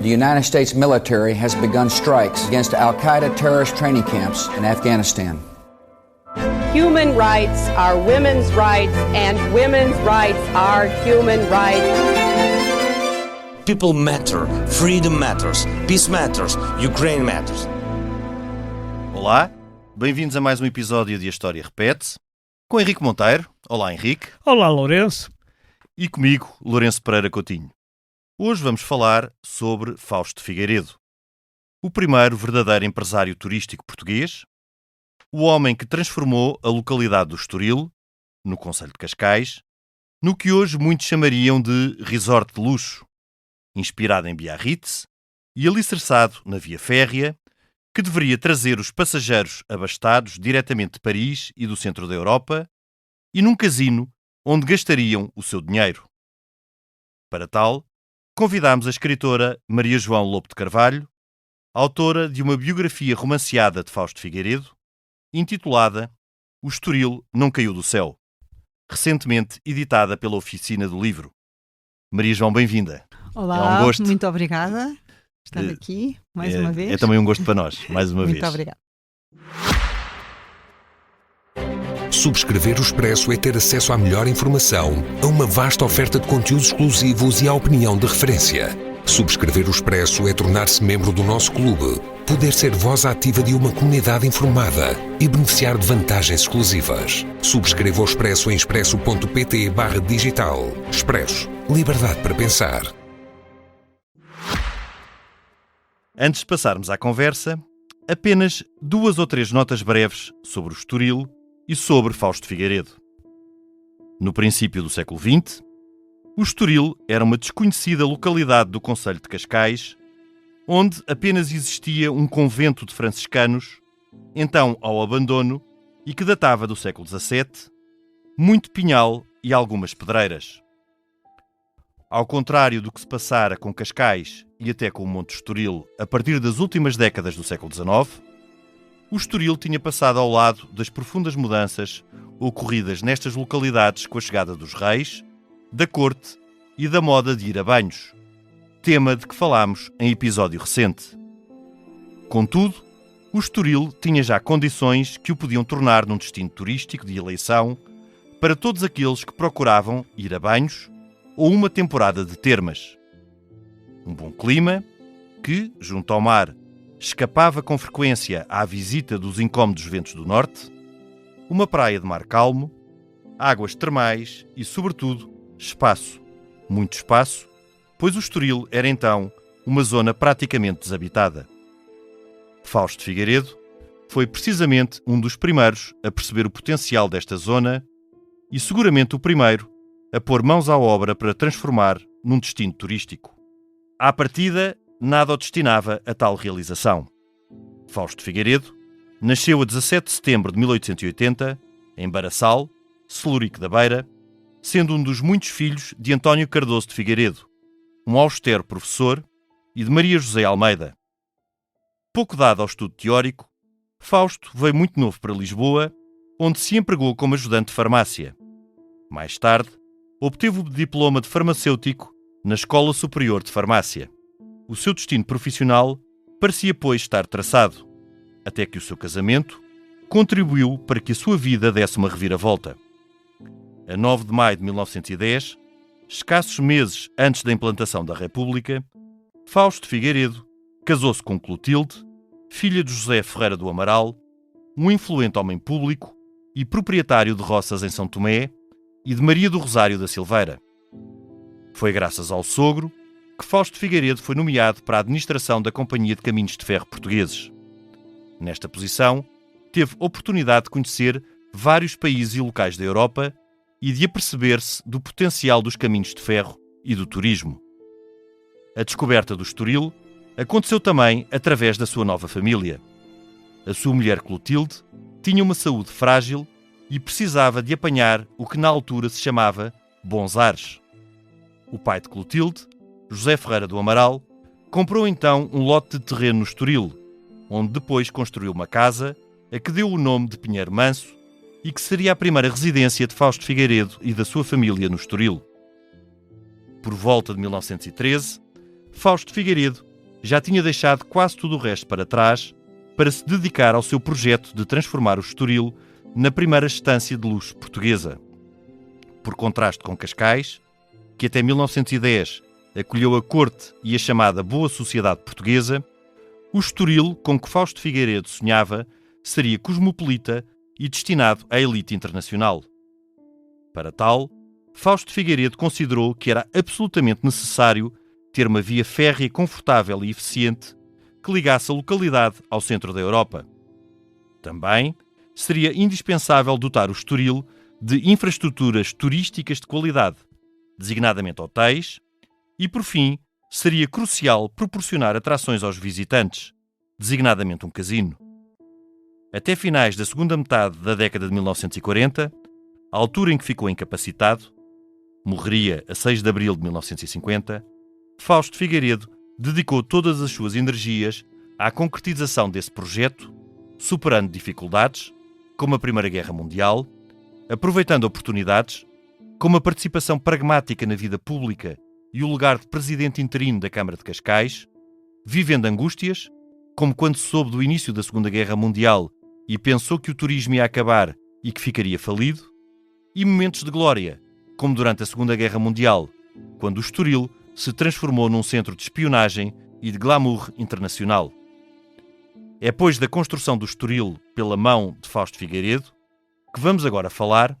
The United States military has begun strikes against Al-Qaeda terrorist training camps in Afghanistan. Human rights are women's rights, and women's rights are human rights. People matter, freedom matters, peace matters, Ukraine matters. Olá, bem-vindos a mais um episódio de A História Repete-se, com Henrique Monteiro. Olá, Henrique. Olá, Lourenço. E comigo, Lourenço Pereira Coutinho. Hoje vamos falar sobre Fausto Figueiredo, o primeiro verdadeiro empresário turístico português, o homem que transformou a localidade do Estoril, no concelho de Cascais, no que hoje muitos chamariam de resort de luxo, inspirado em Biarritz e alicerçado na via férrea, que deveria trazer os passageiros abastados diretamente de Paris e do centro da Europa, e num casino onde gastariam o seu dinheiro. Para tal, convidámos a escritora Maria João Lobo de Carvalho, autora de uma biografia romanceada de Fausto Figueiredo, intitulada O Estoril não caiu do céu, recentemente editada pela Oficina do Livro. Maria João, bem-vinda. Olá, é um gosto. Muito obrigada por estar aqui mais uma vez. É também um gosto para nós, mais uma vez. Muito obrigada. Subscrever o Expresso é ter acesso à melhor informação, a uma vasta oferta de conteúdos exclusivos e à opinião de referência. Subscrever o Expresso é tornar-se membro do nosso clube, poder ser voz ativa de uma comunidade informada e beneficiar de vantagens exclusivas. Subscreva o Expresso em expresso.pt/digital. Expresso. Liberdade para pensar. Antes de passarmos à conversa, apenas 2 ou 3 notas breves sobre o Estoril e sobre Fausto Figueiredo. No princípio do século XX, o Estoril era uma desconhecida localidade do concelho de Cascais, onde apenas existia um convento de franciscanos, então ao abandono, e que datava do século XVII, muito pinhal e algumas pedreiras. Ao contrário do que se passara com Cascais e até com o Monte Estoril a partir das últimas décadas do século XIX, o Estoril tinha passado ao lado das profundas mudanças ocorridas nestas localidades com a chegada dos reis, da corte e da moda de ir a banhos, tema de que falámos em episódio recente. Contudo, o Estoril tinha já condições que o podiam tornar num destino turístico de eleição para todos aqueles que procuravam ir a banhos ou uma temporada de termas. Um bom clima que, junto ao mar, escapava com frequência à visita dos incómodos ventos do norte, uma praia de mar calmo, águas termais e, sobretudo, espaço. Muito espaço, pois o Estoril era então uma zona praticamente desabitada. Fausto Figueiredo foi precisamente um dos primeiros a perceber o potencial desta zona e seguramente o primeiro a pôr mãos à obra para transformar num destino turístico. À partida, nada o destinava a tal realização. Fausto Figueiredo nasceu a 17 de setembro de 1880, em Baraçal, Celurico da Beira, sendo um dos muitos filhos de António Cardoso de Figueiredo, um austero professor, e de Maria José Almeida. Pouco dado ao estudo teórico, Fausto veio muito novo para Lisboa, onde se empregou como ajudante de farmácia. Mais tarde, obteve o diploma de farmacêutico na Escola Superior de Farmácia. O seu destino profissional parecia, pois, estar traçado, até que o seu casamento contribuiu para que a sua vida desse uma reviravolta. A 9 de maio de 1910, escassos meses antes da implantação da República, Fausto Figueiredo casou-se com Clotilde, filha de José Ferreira do Amaral, um influente homem público e proprietário de roças em São Tomé, e de Maria do Rosário da Silveira. Foi graças ao sogro que Fausto Figueiredo foi nomeado para a administração da Companhia de Caminhos de Ferro Portugueses. Nesta posição, teve oportunidade de conhecer vários países e locais da Europa e de aperceber-se do potencial dos caminhos de ferro e do turismo. A descoberta do Estoril aconteceu também através da sua nova família. A sua mulher Clotilde tinha uma saúde frágil e precisava de apanhar o que na altura se chamava bons ares. O pai de Clotilde, José Ferreira do Amaral, comprou então um lote de terreno no Estoril, onde depois construiu uma casa a que deu o nome de Pinheiro Manso e que seria a primeira residência de Fausto Figueiredo e da sua família no Estoril. Por volta de 1913, Fausto Figueiredo já tinha deixado quase tudo o resto para trás para se dedicar ao seu projeto de transformar o Estoril na primeira estância de luxo portuguesa. Por contraste com Cascais, que até 1910 acolheu a corte e a chamada boa sociedade portuguesa, o Estoril com que Fausto Figueiredo sonhava seria cosmopolita e destinado à elite internacional. Para tal, Fausto Figueiredo considerou que era absolutamente necessário ter uma via férrea confortável e eficiente que ligasse a localidade ao centro da Europa. Também seria indispensável dotar o Estoril de infraestruturas turísticas de qualidade, designadamente hotéis, e, por fim, seria crucial proporcionar atrações aos visitantes, designadamente um casino. Até finais da segunda metade da década de 1940, a altura em que ficou incapacitado, morreria a 6 de abril de 1950, Fausto Figueiredo dedicou todas as suas energias à concretização desse projeto, superando dificuldades, como a Primeira Guerra Mundial, aproveitando oportunidades, como a participação pragmática na vida pública e o lugar de presidente interino da Câmara de Cascais, vivendo angústias, como quando soube do início da Segunda Guerra Mundial e pensou que o turismo ia acabar e que ficaria falido, e momentos de glória, como durante a Segunda Guerra Mundial, quando o Estoril se transformou num centro de espionagem e de glamour internacional. É, pois, da construção do Estoril pela mão de Fausto Figueiredo que vamos agora falar,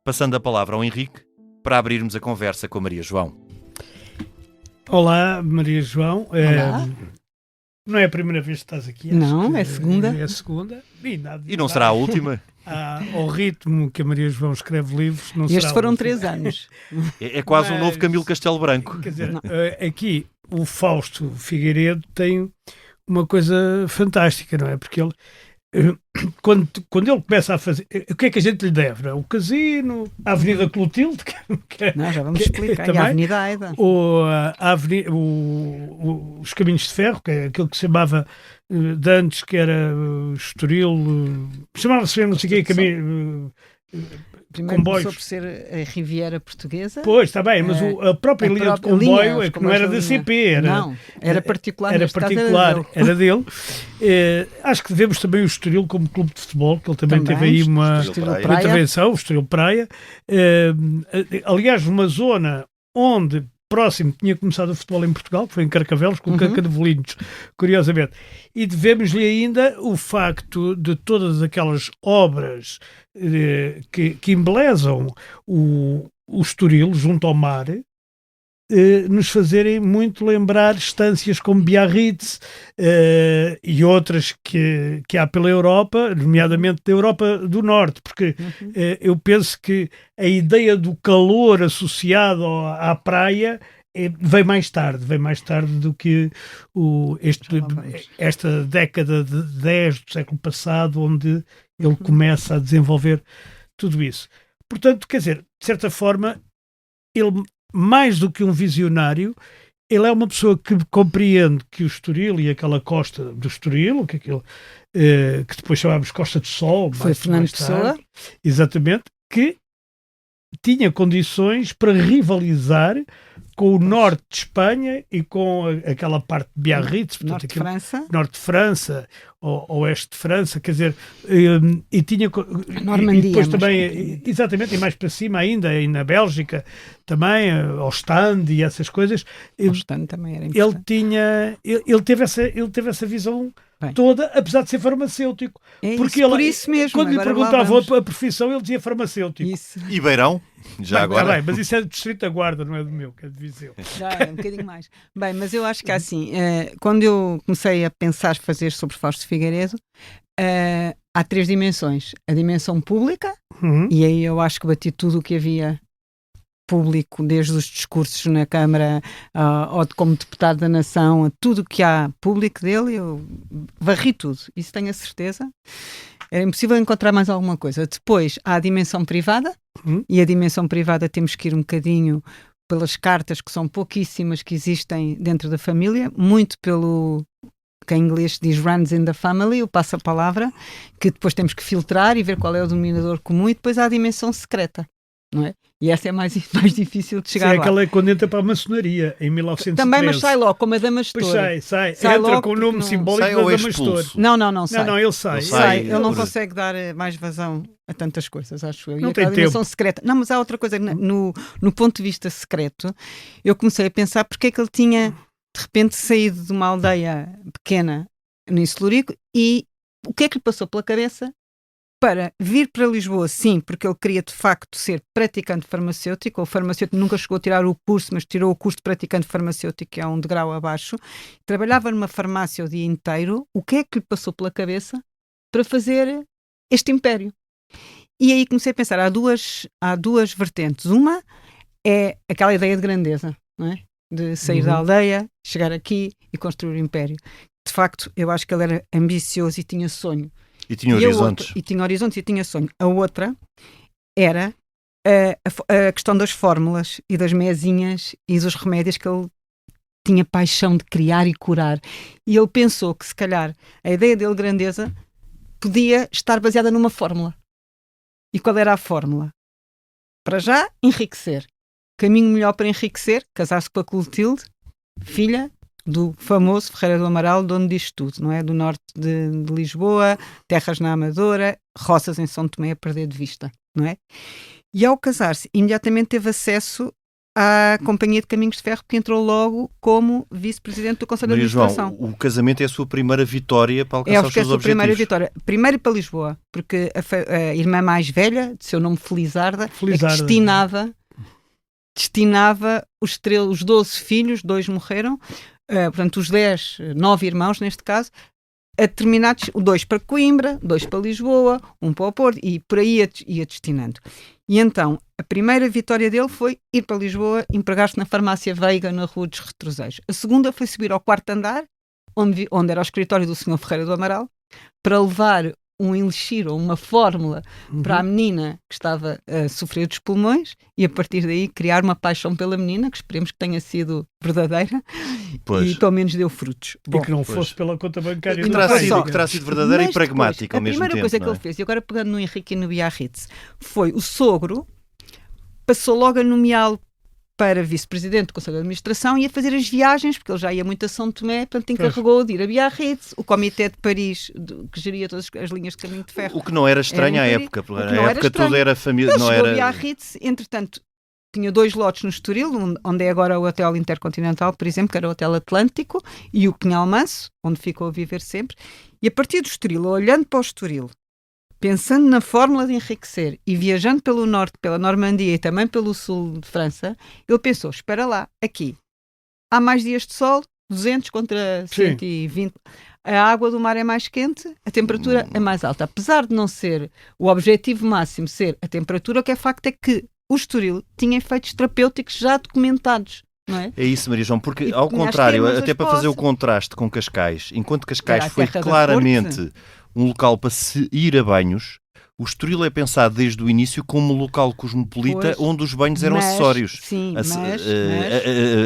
passando a palavra ao Henrique para abrirmos a conversa com a Maria João. Olá, Maria João. Olá. Não é a primeira vez que estás aqui. Não, é a segunda. É a segunda. E não será a última? Ao ritmo que a Maria João escreve livros, não será. Estes foram 3 anos. É quase um novo Camilo Castelo Branco. Quer dizer, aqui o Fausto Figueiredo tem uma coisa fantástica, não é? Porque ele, quando ele começa a fazer... O que é que a gente lhe deve? Não é? O casino, a Avenida Clotilde... Não, já vamos explicar. E a Avenida Aida. Os Caminhos de Ferro, que é aquilo que se chamava de antes, que era Estoril... Chamava-se, não sei o quê, Primeiro comboios. começou por ser a Riviera Portuguesa. Pois, está bem, mas a própria linha de comboio é que não era da CP. Não, era particular. Era particular, era dele. Acho que devemos também o Estoril como clube de futebol, que ele também teve aí uma intervenção, o Estoril Praia. Aliás, uma zona onde próximo tinha começado o futebol em Portugal, que foi em Carcavelos, com Carcavelinhos, curiosamente. E devemos-lhe ainda o facto de todas aquelas obras que embelezam o Estoril, junto ao mar, nos fazerem muito lembrar estâncias como Biarritz e outras que há pela Europa, nomeadamente da Europa do Norte, porque eu penso que a ideia do calor associado à praia vem mais tarde do que esta década de 10 do século passado, onde ele começa a desenvolver tudo isso. Portanto, quer dizer, de certa forma, ele, mais do que um visionário, ele é uma pessoa que compreende que o Estoril e aquela costa do Estoril, que depois chamámos Costa do Sol, foi Fernando Pessoa, exatamente, que tinha condições para rivalizar com o norte de Espanha e com aquela parte de Biarritz, portanto, norte de França, ou oeste de França, quer dizer, e tinha Normandia, e depois também, exatamente, e mais para cima ainda, e na Bélgica também, Ostende e essas coisas. Ostende também era importante. Ele teve essa visão toda, apesar de ser farmacêutico. Porque por isso mesmo. Quando lhe perguntavam a profissão, ele dizia farmacêutico. Isso. E Beirão? Já agora. Bem, mas isso é do Distrito da Guarda, não é do meu, que é de Viseu. Já é um bocadinho mais. Bem, mas eu acho que assim, quando eu comecei a pensar fazer sobre Fausto Figueiredo, há 3 dimensões. A dimensão pública, e aí eu acho que bati tudo o que havia público, desde os discursos na Câmara, ou como deputado da Nação, a tudo o que há público dele, eu varri tudo. Isso tenho a certeza. Era impossível encontrar mais alguma coisa. Depois há a dimensão privada, e a dimensão privada temos que ir um bocadinho pelas cartas, que são pouquíssimas, que existem dentro da família, muito pelo que em inglês diz runs in the family, o passa-palavra, que depois temos que filtrar e ver qual é o denominador comum, e depois há a dimensão secreta, não é? E essa é mais difícil de chegar lá. É aquela quando entra para a maçonaria, em 1913. Também, mas sai logo, como a Damastor. Pois sai. Entra com o nome simbólico da Damastor. Não sai. Não, ele sai. Ele não consegue dar mais vazão a tantas coisas, acho eu. Não e tem dimensão secreta. Não, mas há outra coisa, no ponto de vista secreto, eu comecei a pensar porque é que ele tinha, de repente, saído de uma aldeia pequena no Insulurico e o que é que lhe passou pela cabeça para vir para Lisboa, sim, porque ele queria de facto ser praticante farmacêutico. O farmacêutico nunca chegou a tirar o curso, mas tirou o curso de praticante farmacêutico, que é um degrau abaixo. Trabalhava numa farmácia o dia inteiro. O que é que lhe passou pela cabeça para fazer este império? E aí comecei a pensar, há duas vertentes. Uma é aquela ideia de grandeza, não é? De sair da aldeia, chegar aqui e construir o império. De facto, eu acho que ele era ambicioso e tinha sonho. E tinha horizontes. Tinha horizontes e tinha sonho. A outra era a questão das fórmulas e das mesinhas e dos remédios que ele tinha paixão de criar e curar. E ele pensou que, se calhar, a ideia dele, grandeza, podia estar baseada numa fórmula. E qual era a fórmula? Para já, enriquecer. Caminho melhor para enriquecer, casar-se com a Clotilde, filha do famoso Ferreira do Amaral, dono disto tudo, não é? Do norte de Lisboa, terras na Amadora, roças em São Tomé a perder de vista, não é? E ao casar-se, imediatamente teve acesso à Companhia de Caminhos de Ferro, que entrou logo como vice-presidente do Conselho de Administração. João, o casamento é a sua primeira vitória para alcançar os seus objetivos? É a sua primeira vitória. Primeiro para Lisboa, porque a irmã mais velha, de seu nome Felizarda. Destinava os 12 filhos, 2 morreram, portanto os 9 irmãos neste caso, a determinados, 2 para Coimbra, 2 para Lisboa, 1 para o Porto, e por aí ia destinando. E então, a primeira vitória dele foi ir para Lisboa, empregar-se na farmácia Veiga, na Rua dos Retroseiros. A segunda foi subir ao 4º andar, onde era o escritório do Sr. Ferreira do Amaral, para levar um elixir ou uma fórmula para a menina que estava a sofrer dos pulmões e a partir daí criar uma paixão pela menina, que esperemos que tenha sido verdadeira e pelo menos deu frutos. E que não fosse pela conta bancária. Que terá sido verdadeira e pragmática ao mesmo tempo. A primeira coisa que ele fez, e agora pegando no Henrique e no Biarritz, foi o sogro, passou logo a nomeá-lo para vice-presidente do Conselho de Administração e a fazer as viagens, porque ele já ia muito a São Tomé, portanto encarregou de ir a Biarritz, o Comitê de Paris, que geria todas as linhas de caminho de ferro. O que não era estranho à época, porque a época toda era família. Ele chegou a Biarritz, entretanto, tinha 2 lotes no Estoril, onde é agora o Hotel Intercontinental, por exemplo, que era o Hotel Atlântico, e o Pinhal Manso, onde ficou a viver sempre, e a partir do Estoril, olhando para o Estoril, pensando na fórmula de enriquecer e viajando pelo norte, pela Normandia e também pelo sul de França, ele pensou, espera lá, aqui há mais dias de sol, 200 contra 120, a água do mar é mais quente, a temperatura é mais alta. Apesar de não ser o objetivo máximo ser a temperatura, o que é facto é que o Estoril tinha efeitos terapêuticos já documentados. Não é? É isso, Maria João, porque ao contrário, até para fazer o contraste com Cascais, enquanto Cascais foi claramente um local para se ir a banhos, o Estoril é pensado desde o início como um local cosmopolita onde os banhos eram acessórios. Sim,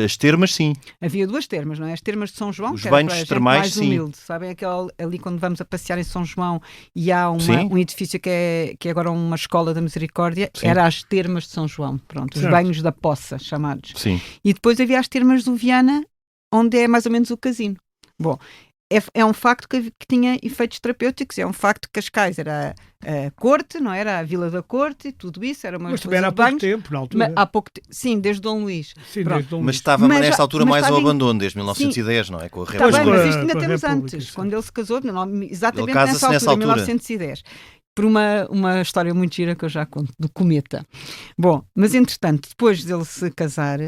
as termas, sim. Havia 2 termas, não é? As termas de São João, os que banhos era termais, mais humilde. Sabem aquele ali quando vamos a passear em São João e há um edifício que é agora uma escola da Misericórdia, era as termas de São João, pronto, os banhos da Poça, chamados. Sim. E depois havia as termas do Viana, onde é mais ou menos o casino. Bom, é um facto que tinha efeitos terapêuticos, é um facto que Cascais era a corte, não era? A Vila da Corte e tudo isso, era uma mas também era há pouco tempo, na altura. Sim, desde Dom Luís. Sim, desde Dom Luís. Mas estava nesta altura mais ao abandono, desde 1910, não é? Com a República. Está bem, mas isto ainda temos antes, quando ele se casou, exatamente nessa altura, 1910. Por uma história muito gira que eu já conto, do Cometa. Bom, mas entretanto, depois dele se casar,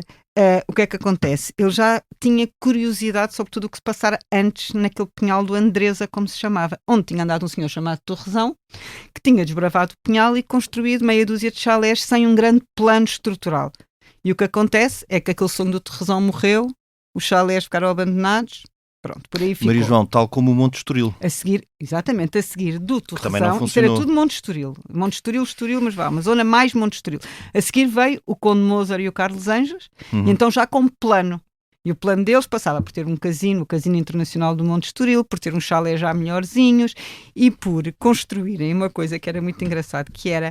o que é que acontece? Ele já tinha curiosidade sobre tudo o que se passara antes naquele pinhal do Andresa, como se chamava, onde tinha andado um senhor chamado Torrezão, que tinha desbravado o pinhal e construído meia dúzia de chalés sem um grande plano estrutural. E o que acontece é que aquele sonho do Torrezão morreu, os chalés ficaram abandonados. Pronto, por aí ficou. Maria João, tal como o Monte Estoril. A seguir do Torrezão, isso era tudo Monte Estoril. Monte Estoril, mas uma zona mais Monte Estoril. A seguir veio o Conde Mozart e o Carlos Anjos, e então já com plano. E o plano deles passava por ter um casino, o Casino Internacional do Monte Estoril, por ter um chalé já melhorzinhos e por construírem uma coisa que era muito engraçado, que era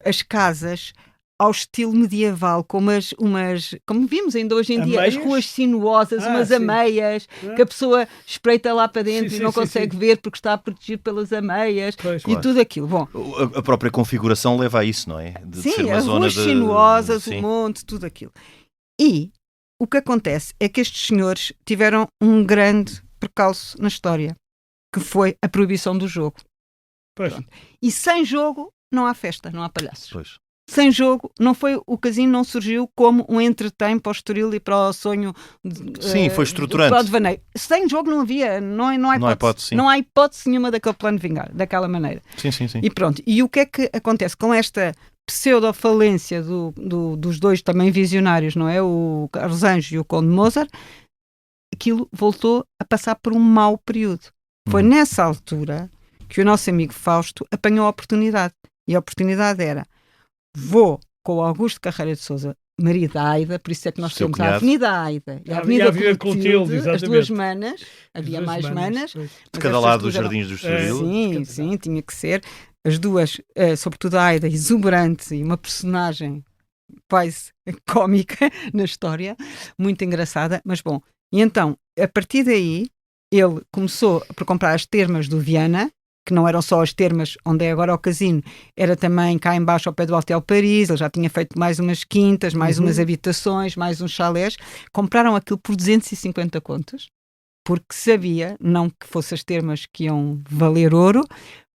as casas ao estilo medieval, como como vimos ainda hoje em dia, ameias? As ruas sinuosas, umas sim. ameias, que a pessoa espreita lá para dentro e não consegue ver porque está protegido pelas ameias tudo aquilo. Bom, A própria configuração leva a isso, não é? De ser uma as zona ruas sinuosas, o monte, tudo aquilo. E o que acontece é que estes senhores tiveram um grande percalço na história, que foi a proibição do jogo. E sem jogo não há festa, não há palhaços. Pois. Sem jogo, o casino não surgiu como um entretém para o Estoril e para o sonho. Sim, foi estruturante. Para o devaneio. Sem jogo não havia, não há hipótese. Não há hipótese nenhuma daquele plano vingar, daquela maneira. Sim. E pronto. E o que é que acontece com esta pseudo-falência dos dois também visionários, não é? O Carlos Anjos e o Conde Mozart? Aquilo voltou a passar por um mau período. Foi nessa altura que o nosso amigo Fausto apanhou a oportunidade. E a oportunidade era: vou com o Augusto Carreira de Sousa, marido da Aida, por isso é que nós temos a Avenida Aida e a Avenida Clotilde, as duas manas, havia mais manas. De cada lado dos Jardins do Estoril. Sim, tinha que ser. As duas, sobretudo a Aida, exuberante e uma personagem quase cómica na história, muito engraçada, mas bom. E então, a partir daí, ele começou por comprar as termas do Viana, que não eram só as termas onde é agora o casino, era também cá embaixo ao pé do Hotel Paris. Ele já tinha feito mais umas quintas, mais umas habitações, mais uns chalés. Compraram aquilo por 250 contos, porque sabia, não que fossem as termas que iam valer ouro,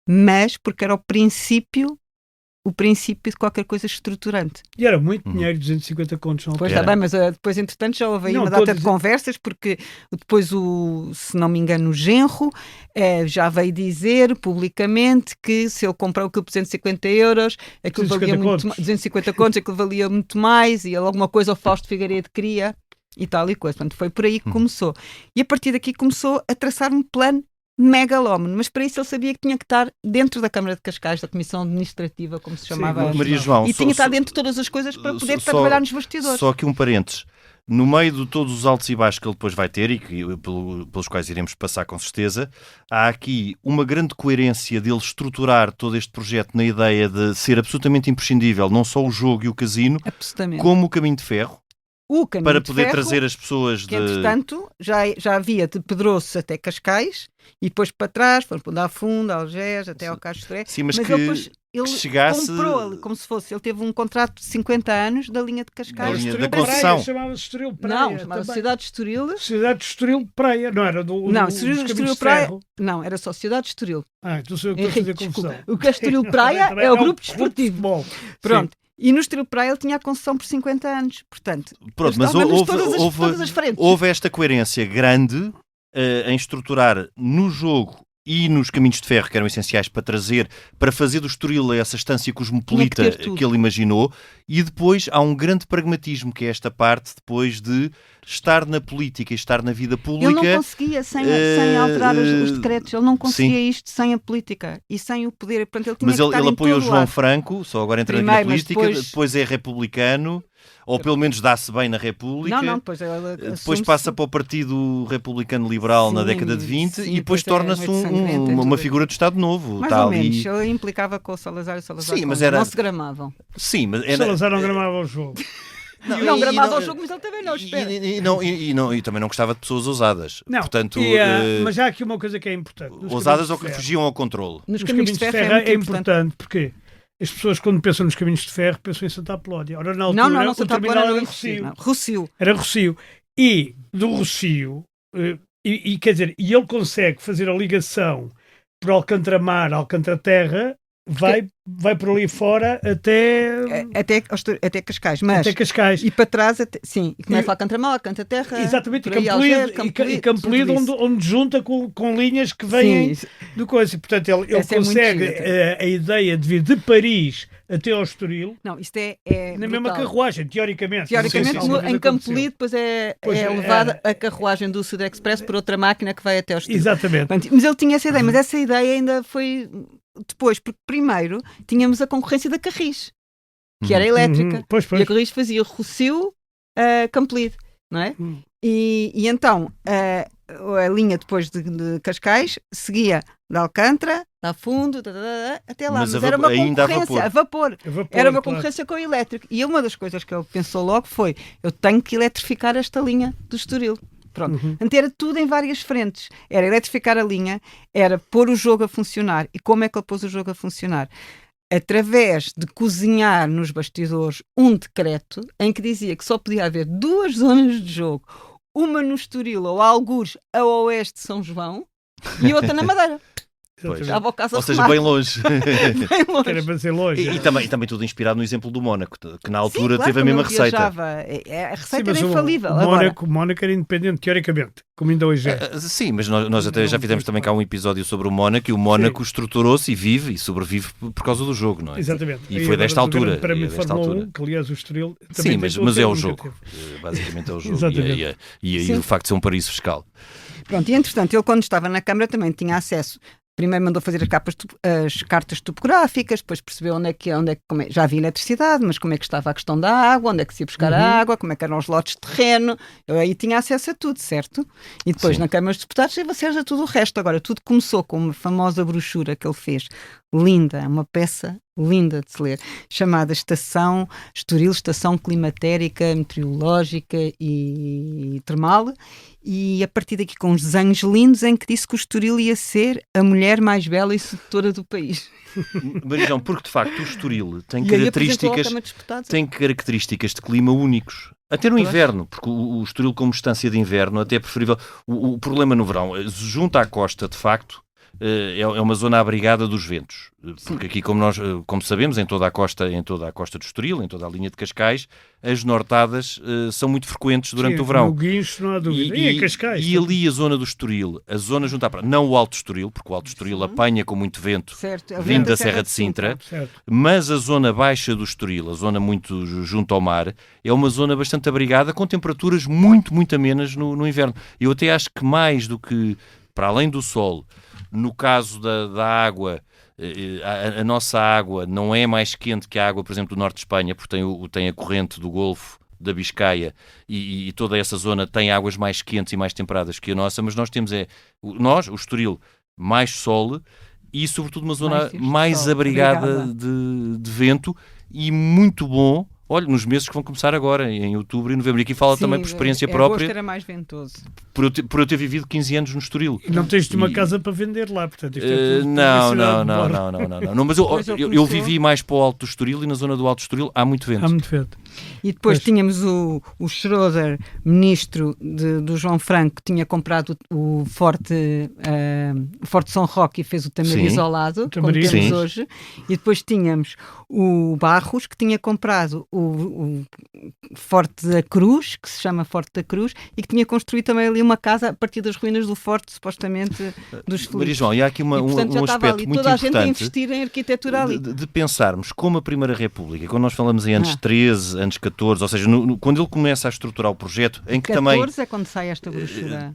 mas porque era o princípio de qualquer coisa estruturante. E era muito dinheiro, 250 contos. Pois está bem, mas depois, entretanto, já houve aí uma data de conversas, porque depois, se não me engano, o genro já veio dizer publicamente que se ele comprar aquilo por 250 euros, aquilo valia muito 250 contos, aquilo valia muito mais, e alguma coisa o Fausto Figueiredo queria, e tal e coisa. Portanto, foi por aí que começou. E a partir daqui começou a traçar um plano megalómano, mas para isso ele sabia que tinha que estar dentro da Câmara de Cascais, da Comissão Administrativa, como se chamava antes. Maria João, e tinha que estar dentro de todas as coisas para poder trabalhar nos bastidores. Só aqui um parênteses. No meio de todos os altos e baixos que ele depois vai ter, e pelos quais iremos passar com certeza, há aqui uma grande coerência dele estruturar todo este projeto na ideia de ser absolutamente imprescindível, não só o jogo e o casino, como o caminho de ferro. Para poder trazer as pessoas que, entretanto, já havia de Pedroço até Cascais, e depois para trás, foram para a Funda, Algés, até ao Castro. Sim, mas ele chegasse... comprou, como se fosse, ele teve um contrato de 50 anos da linha de Cascais. Da concessão. Chamava-se Estoril Praia. Não, chamava-se Cidade de Estoril. Cidade de Estoril Praia, não era Estoril Praia. Não, era só Cidade de Estoril. Então sou eu que estou a fazer confusão. O que é Estoril Praia é o grupo desportivo. Pronto. E no Estoril Praia ele tinha a concessão por 50 anos, portanto... Pronto, mas houve esta coerência grande em estruturar no jogo e nos caminhos de ferro, que eram essenciais para fazer do Estoril essa estância cosmopolita que ele imaginou, e depois há um grande pragmatismo, que é esta parte depois de estar na política e estar na vida pública. Ele não conseguia sem alterar os decretos, ele não conseguia isto sem a política e sem o poder. Portanto, ele tinha ele apoia o João Franco, só agora entra na política, depois é republicano, ou pelo menos dá-se bem na República. Depois passa para o Partido Republicano Liberal na década de 20 e depois torna-se uma figura do Estado Novo. Mais ou menos, ele implicava com o Salazar e o Salazar não se gramavam. Sim, mas o Salazar não gramava o jogo. Não gramava o jogo, mas ele também não espera. E também não gostava de pessoas ousadas. Não, portanto, mas já há aqui uma coisa que é importante. Ousadas ou que fugiam ao controle. Nos caminhos de ferro é importante, porque as pessoas, quando pensam nos caminhos de ferro, pensam em Santa Apolónia. Ora, na altura, não, o terminal era Rossio. Era Rossio. E do Rossio, quer dizer, e ele consegue fazer a ligação por Alcântara-Mar, Alcântara-Terra, vai por ali fora até Cascais. Mas, até Cascais. E para trás, sim. E começa a Alcântara-Mar, Alcântara-Terra. Exatamente, e Campolide, onde junta com linhas que vêm do coisa. E, portanto, ele consegue a ideia de vir de Paris até ao Estoril. Não, isto é na mesma carruagem, teoricamente. Em Campolide, depois é levada a carruagem do Sud Express por outra máquina que vai até ao Estoril. Exatamente. Mas ele tinha essa ideia, mas essa ideia ainda foi depois, porque primeiro tínhamos a concorrência da Carris, que era elétrica. Pois. E a Carris fazia Rossio Campolide, não é? E então a linha depois de Cascais seguia de Alcântara, a fundo, até lá. Mas era uma concorrência a vapor. Era uma concorrência com o elétrico. E uma das coisas que ele pensou logo foi: eu tenho que eletrificar esta linha do Estoril. Pronto. Então era tudo em várias frentes. Era eletrificar a linha, era pôr o jogo a funcionar. E como é que ele pôs o jogo a funcionar? Através de cozinhar nos bastidores um decreto em que dizia que só podia haver 2 zonas de jogo, uma no Estoril ou algures a oeste de São João e outra na Madeira. Ou seja, bem longe. Bem longe. Era para ser longe. E também tudo inspirado no exemplo do Mónaco, que na altura teve a mesma receita. A receita era infalível. O Mónaco era independente, teoricamente, como ainda hoje é. Sim, mas nós até já fizemos também cá um episódio sobre o Mónaco, e o Mónaco estruturou-se e vive e sobrevive por causa do jogo, não é? Exatamente. E foi desta altura. Para mim, Fórmula 1, que aliás o Estoril também. Sim, mas é o jogo. Basicamente é o jogo. E o facto de ser um paraíso fiscal. Pronto, e entretanto, ele quando estava na Câmara também tinha acesso. Primeiro mandou fazer as cartas topográficas, depois percebeu já havia eletricidade, mas como é que estava a questão da água, onde é que se ia buscar a água, como é que eram os lotes de terreno. Eu aí tinha acesso a tudo, certo? E depois na Câmara dos Deputados teve acesso a tudo o resto. Agora, tudo começou com uma famosa brochura que ele fez, linda, uma peça linda de se ler, chamada Estoril, Estação Climatérica, Meteorológica e Termal, e a partir daqui com uns desenhos lindos em que disse que o Estoril ia ser a mulher mais bela e sedutora do país. Marijão, porque de facto o Estoril tem características de clima únicos. Até no inverno, porque o Estoril como estância de inverno até é preferível. O problema no verão, junto à costa, de facto, é uma zona abrigada dos ventos, porque aqui, como sabemos, em toda a costa do Estoril, em toda a linha de Cascais, as nortadas são muito frequentes durante o verão. No Guincho, não há dúvida. E Cascais. E ali a zona do Estoril, a zona junto à praia, não o Alto Estoril, porque o Alto Estoril apanha com muito vento, vindo da Serra de Sintra, mas a zona baixa do Estoril, a zona muito junto ao mar, é uma zona bastante abrigada, com temperaturas muito, muito amenas no inverno. Eu até acho que mais do que, para além do sol, no caso da água, a nossa água não é mais quente que a água, por exemplo, do norte de Espanha, porque tem a corrente do Golfo da Biscaia e toda essa zona tem águas mais quentes e mais temperadas que a nossa, mas nós temos o Estoril, mais sol e, sobretudo, uma zona mais abrigada de vento e muito bom. Olha, nos meses que vão começar agora, em outubro e novembro. E aqui fala também por experiência própria. Agosto era mais ventoso. Por eu ter vivido 15 anos no Estoril. E não tens uma casa para vender lá, portanto isto é tudo não. Mas eu vivi mais para o Alto do Estoril e na zona do Alto do Estoril há muito vento. Há muito vento. E depois tínhamos o Schroeder, ministro do João Franco, que tinha comprado o Forte São Roque e fez o Tamariz ao lado, como temos hoje. E depois tínhamos o Barros, que tinha comprado o Forte da Cruz, que se chama Forte da Cruz, e que tinha construído também ali uma casa a partir das ruínas do forte, supostamente, dos Filipos. Maria João, e há aqui um aspecto muito toda a importante gente a investir em arquitetura ali. De pensarmos como a Primeira República, quando nós falamos em anos 13, anos 14, ou seja, quando ele começa a estruturar o projeto, em que 14 também... 14 é quando sai esta brochura.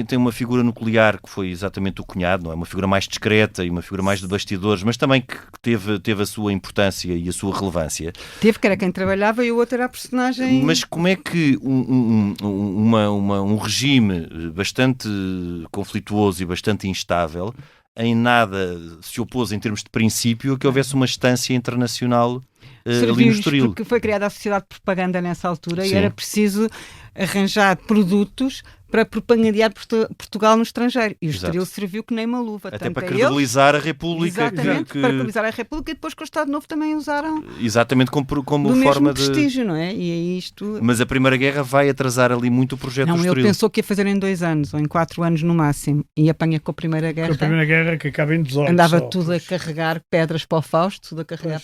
Tem uma figura nuclear que foi exatamente o cunhado, não é? Uma figura mais discreta e uma figura mais de bastidores, mas também que teve a sua importância e a sua relevância. Teve, que era quem trabalhava e o outro era a personagem... Mas como é que um regime bastante conflituoso e bastante instável em nada se opôs em termos de princípio a que houvesse uma estância internacional ali no Estoril? Porque foi criada a Sociedade de Propaganda nessa altura. Sim. E era preciso arranjar produtos para propagandear Portugal no estrangeiro. E o Estoril serviu que nem uma luva. Até para credibilizar a República. Exatamente, para credibilizar a República, e depois com o Estado Novo também usaram... Exatamente, como do forma mesmo prestígio, não é? E é isto... Mas a Primeira Guerra vai atrasar ali muito o projeto do Estoril. Ele pensou que ia fazer em 2 anos, ou em 4 anos no máximo, e apanha com a Primeira Guerra. Com a Primeira Guerra, que acaba em 18. Andava tudo a carregar pedras para o Fausto,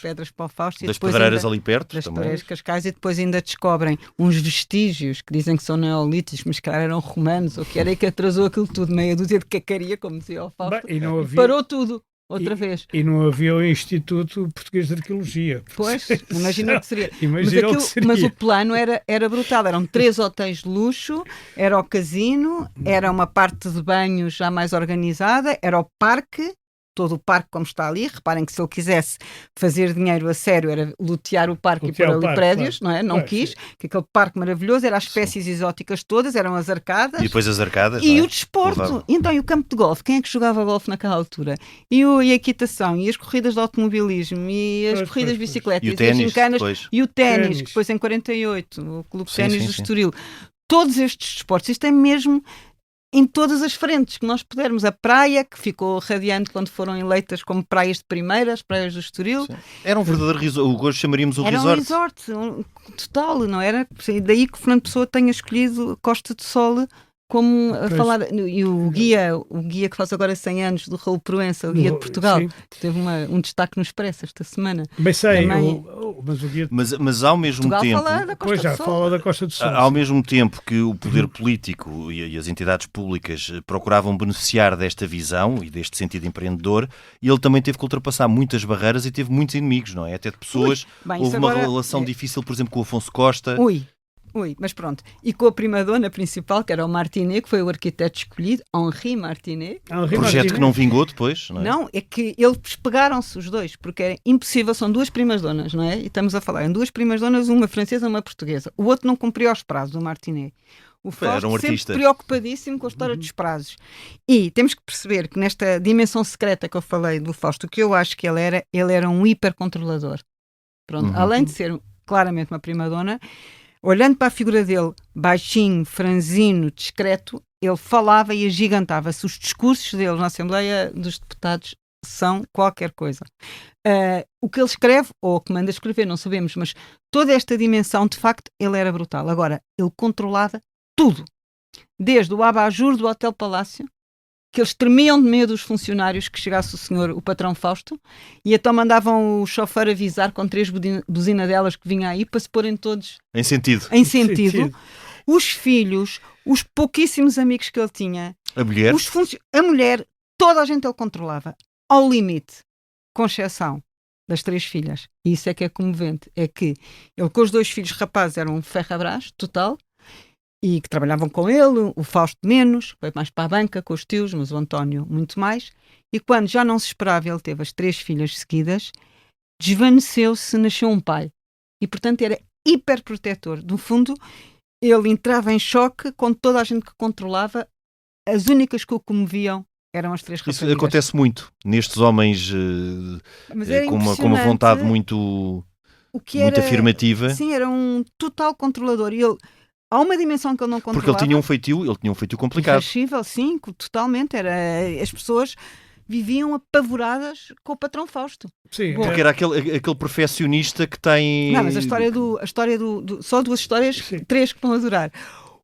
pedras para o Fausto. Das pedreiras ali perto das também. Pedreiras Cascais, e depois ainda descobrem uns vestígios que dizem que são neolíticos, mas que eram romanos, ou que era que atrasou aquilo tudo, meia dúzia de cacaria, como dizia o Fausto, e parou tudo, outra vez. E não havia o Instituto Português de Arqueologia. Pois, imagina o que seria. Seria. Mas o plano era brutal, eram 3 hotéis de luxo, era o casino, era uma parte de banhos já mais organizada, era o parque, todo o parque como está ali. Reparem que se ele quisesse fazer dinheiro a sério era lutear o parque e pôr ali prédios, claro. Não é? Não quis, que aquele parque maravilhoso era as espécies exóticas todas, eram as arcadas. E depois as arcadas. E o desporto. Então, e o campo de golfe? Quem é que jogava golfe naquela altura? E a equitação, e as corridas de automobilismo, e as corridas de bicicleta, e o ténis, as gincanas, e o ténis, que depois em 48, o Clube de Ténis do Estoril. Todos estes desportos, isto é mesmo em todas as frentes que nós pudermos. A praia, que ficou radiante quando foram eleitas como praias de primeira, as praias do Estoril. Sim. Era um verdadeiro resort, hoje chamaríamos o resort. Era um resort, total, não era? Daí que o Fernando Pessoa tenha escolhido Costa do Sol como a falar, e o guia que faz agora 100 anos do Raul Proença, o guia de Portugal, teve um destaque no Expresso esta semana. Bem sei, mas o guia... Mas ao mesmo Portugal tempo... Fala da Costa do Sol. Fala da Costa do Sol. Ao mesmo tempo que o poder político e as entidades públicas procuravam beneficiar desta visão e deste sentido empreendedor, ele também teve que ultrapassar muitas barreiras e teve muitos inimigos, não é? Até de pessoas... Houve uma relação difícil, por exemplo, com o Afonso Costa... Mas pronto. E com a prima-dona principal, que era o Martinet, que foi o arquiteto escolhido, Henri Martinet. Projeto que não vingou depois, não é? Não, é que eles pegaram-se os dois, porque é impossível, são duas primas-donas, não é? E estamos a falar em duas primas-donas, uma francesa e uma portuguesa. O outro não cumpriu os prazos, o Martinet. O Fausto sempre preocupadíssimo com a história dos prazos. E temos que perceber que nesta dimensão secreta que eu falei do Fausto, o que eu acho que ele era um hipercontrolador. Pronto, além de ser claramente uma prima-dona, olhando para a figura dele, baixinho, franzino, discreto, ele falava e agigantava-se. Os discursos dele na Assembleia dos Deputados são qualquer coisa. O que ele escreve, ou o que manda escrever, não sabemos, mas toda esta dimensão, de facto, ele era brutal. Agora, ele controlava tudo. Desde o abajur do Hotel Palácio, que eles tremiam de medo dos funcionários que chegasse o patrão Fausto, e então mandavam o chofer avisar com 3 buzinadelas que vinha aí para se porem todos em sentido. Os filhos, os pouquíssimos amigos que ele tinha, a mulher, toda a gente ele controlava, ao limite, com exceção das 3 filhas. E isso é que é comovente, é que ele com os 2 filhos rapazes era um ferro-abrás total, e que trabalhavam com ele, o Fausto menos, foi mais para a banca com os tios, mas o António muito mais, e quando já não se esperava, ele teve as 3 filhas seguidas, desvaneceu-se, nasceu um pai, e portanto era hiperprotetor. No fundo, ele entrava em choque com toda a gente que controlava, as únicas que o comoviam eram as 3 raparigas. Isso acontece muito nestes homens com uma vontade muito afirmativa. Sim, era um total controlador, e ele... Há uma dimensão que ele não controlava. Porque ele tinha um feitio complicado. Irascível, sim, totalmente. As pessoas viviam apavoradas com o patrão Fausto. Sim, porque era aquele perfeccionista que tem... Não, mas a história do só 2 histórias, sim. 3 que vão adorar.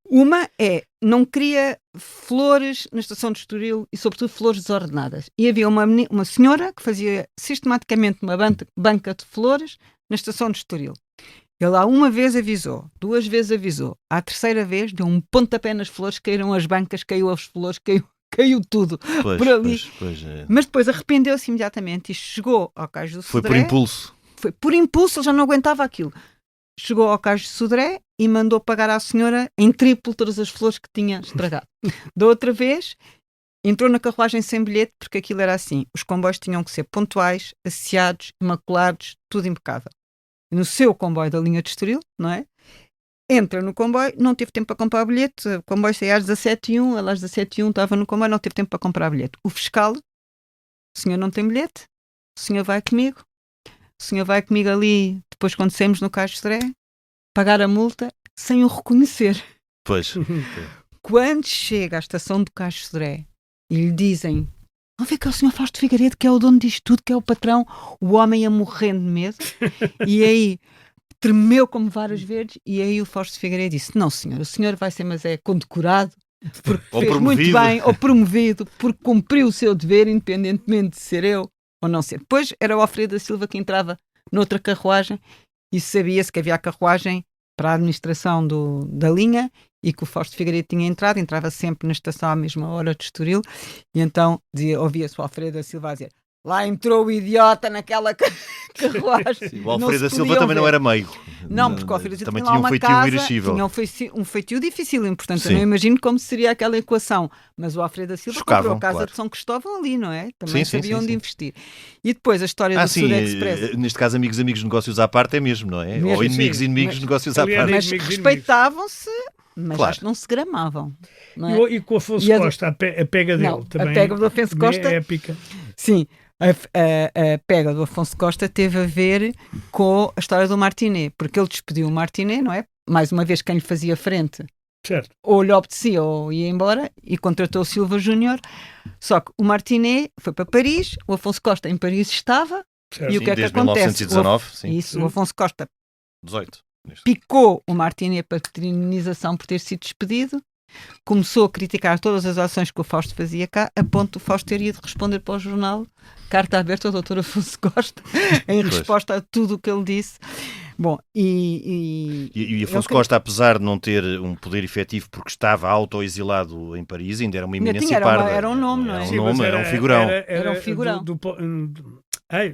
Uma é, não queria flores na estação de Estoril e sobretudo flores desordenadas. E havia uma senhora que fazia sistematicamente uma banca de flores na estação de Estoril. Ele lá uma vez avisou, 2 vezes avisou, à 3ª vez deu um pontapé nas flores, caíram as bancas, caiu as flores, caiu tudo por ali. Mas depois arrependeu-se imediatamente e chegou ao Cais do Sodré. Foi por impulso. Foi por impulso, ele já não aguentava aquilo. Chegou ao Cais do Sodré e mandou pagar à senhora em triplo todas as flores que tinha estragado. Da outra vez, entrou na carruagem sem bilhete, porque aquilo era assim, os comboios tinham que ser pontuais, asseados, imaculados, tudo impecável. No seu comboio da linha de Estoril, não é? Entra no comboio, não teve tempo para comprar o bilhete, o comboio saía às 17h01, ela às 17h01 estava no comboio, não teve tempo para comprar o bilhete. O fiscal, o senhor não tem bilhete, o senhor vai comigo ali, depois quando saímos no Cais do Sodré, pagar a multa sem o reconhecer. Pois. Quando chega à estação do Cais do Sodré e lhe dizem... Vamos ver que é o Sr. Fausto Figueiredo, que é o dono disto tudo, que é o patrão. O homem ia morrendo de medo. E aí tremeu como varas verdes. E aí o Fausto Figueiredo disse, não senhor, o senhor vai ser, mas é condecorado, porque fez muito bem, ou promovido, porque cumpriu o seu dever, independentemente de ser eu ou não ser. Depois era o Alfredo da Silva que entrava noutra carruagem e sabia-se que havia a carruagem para a administração da linha e que o Fausto Figueiredo tinha entrava sempre na estação à mesma hora de Estoril, e então ouvia-se o Alfredo da Silva a dizer, Lá entrou o idiota naquela carruagem. Sim, o Alfredo da Silva também não era meigo. Não, porque o Alfredo da Silva também tinha tinha um uma feitio casa, irascível. tinha um feitio difícil, portanto Sim. eu não imagino como seria aquela equação. Mas o Alfredo da Silva comprou a casa claro. de São Cristóvão ali, não é? Também Sim, sabia onde sim. investir. E depois a história do sim, Sudexpress. neste caso amigos, negócios à parte é mesmo, não é? Mesmo, Ou inimigos, sim. negócios à aliás, parte. Mas respeitavam-se, mas Claro. acho que não se gramavam. Não é? E com o Afonso Costa, a pega dele Não, também. a pega do Afonso Costa é épica. Sim, a pega do Afonso Costa teve a ver com a história do Martinet, porque ele despediu o Martinet, não é? Mais uma vez, quem lhe fazia frente Certo. ou lhe obedecia ou ia embora, e contratou o Silva Júnior. Só que o Martinet foi para Paris, o Afonso Costa em Paris estava, Certo. e o que é que desde acontece? 1919, sim. Isso, o Afonso Costa 18. picou o Martinet para patronização por ter sido despedido, começou a criticar todas as ações que o Fausto fazia cá, a ponto do Fausto ter ido responder para o jornal, carta aberta ao Dr. Afonso Costa, em resposta a tudo o que ele disse. Bom, E Afonso Costa, apesar de não ter um poder efetivo porque estava auto-exilado em Paris, ainda era uma eminência parda. Era um nome, não é? Era um figurão. Era um figurão.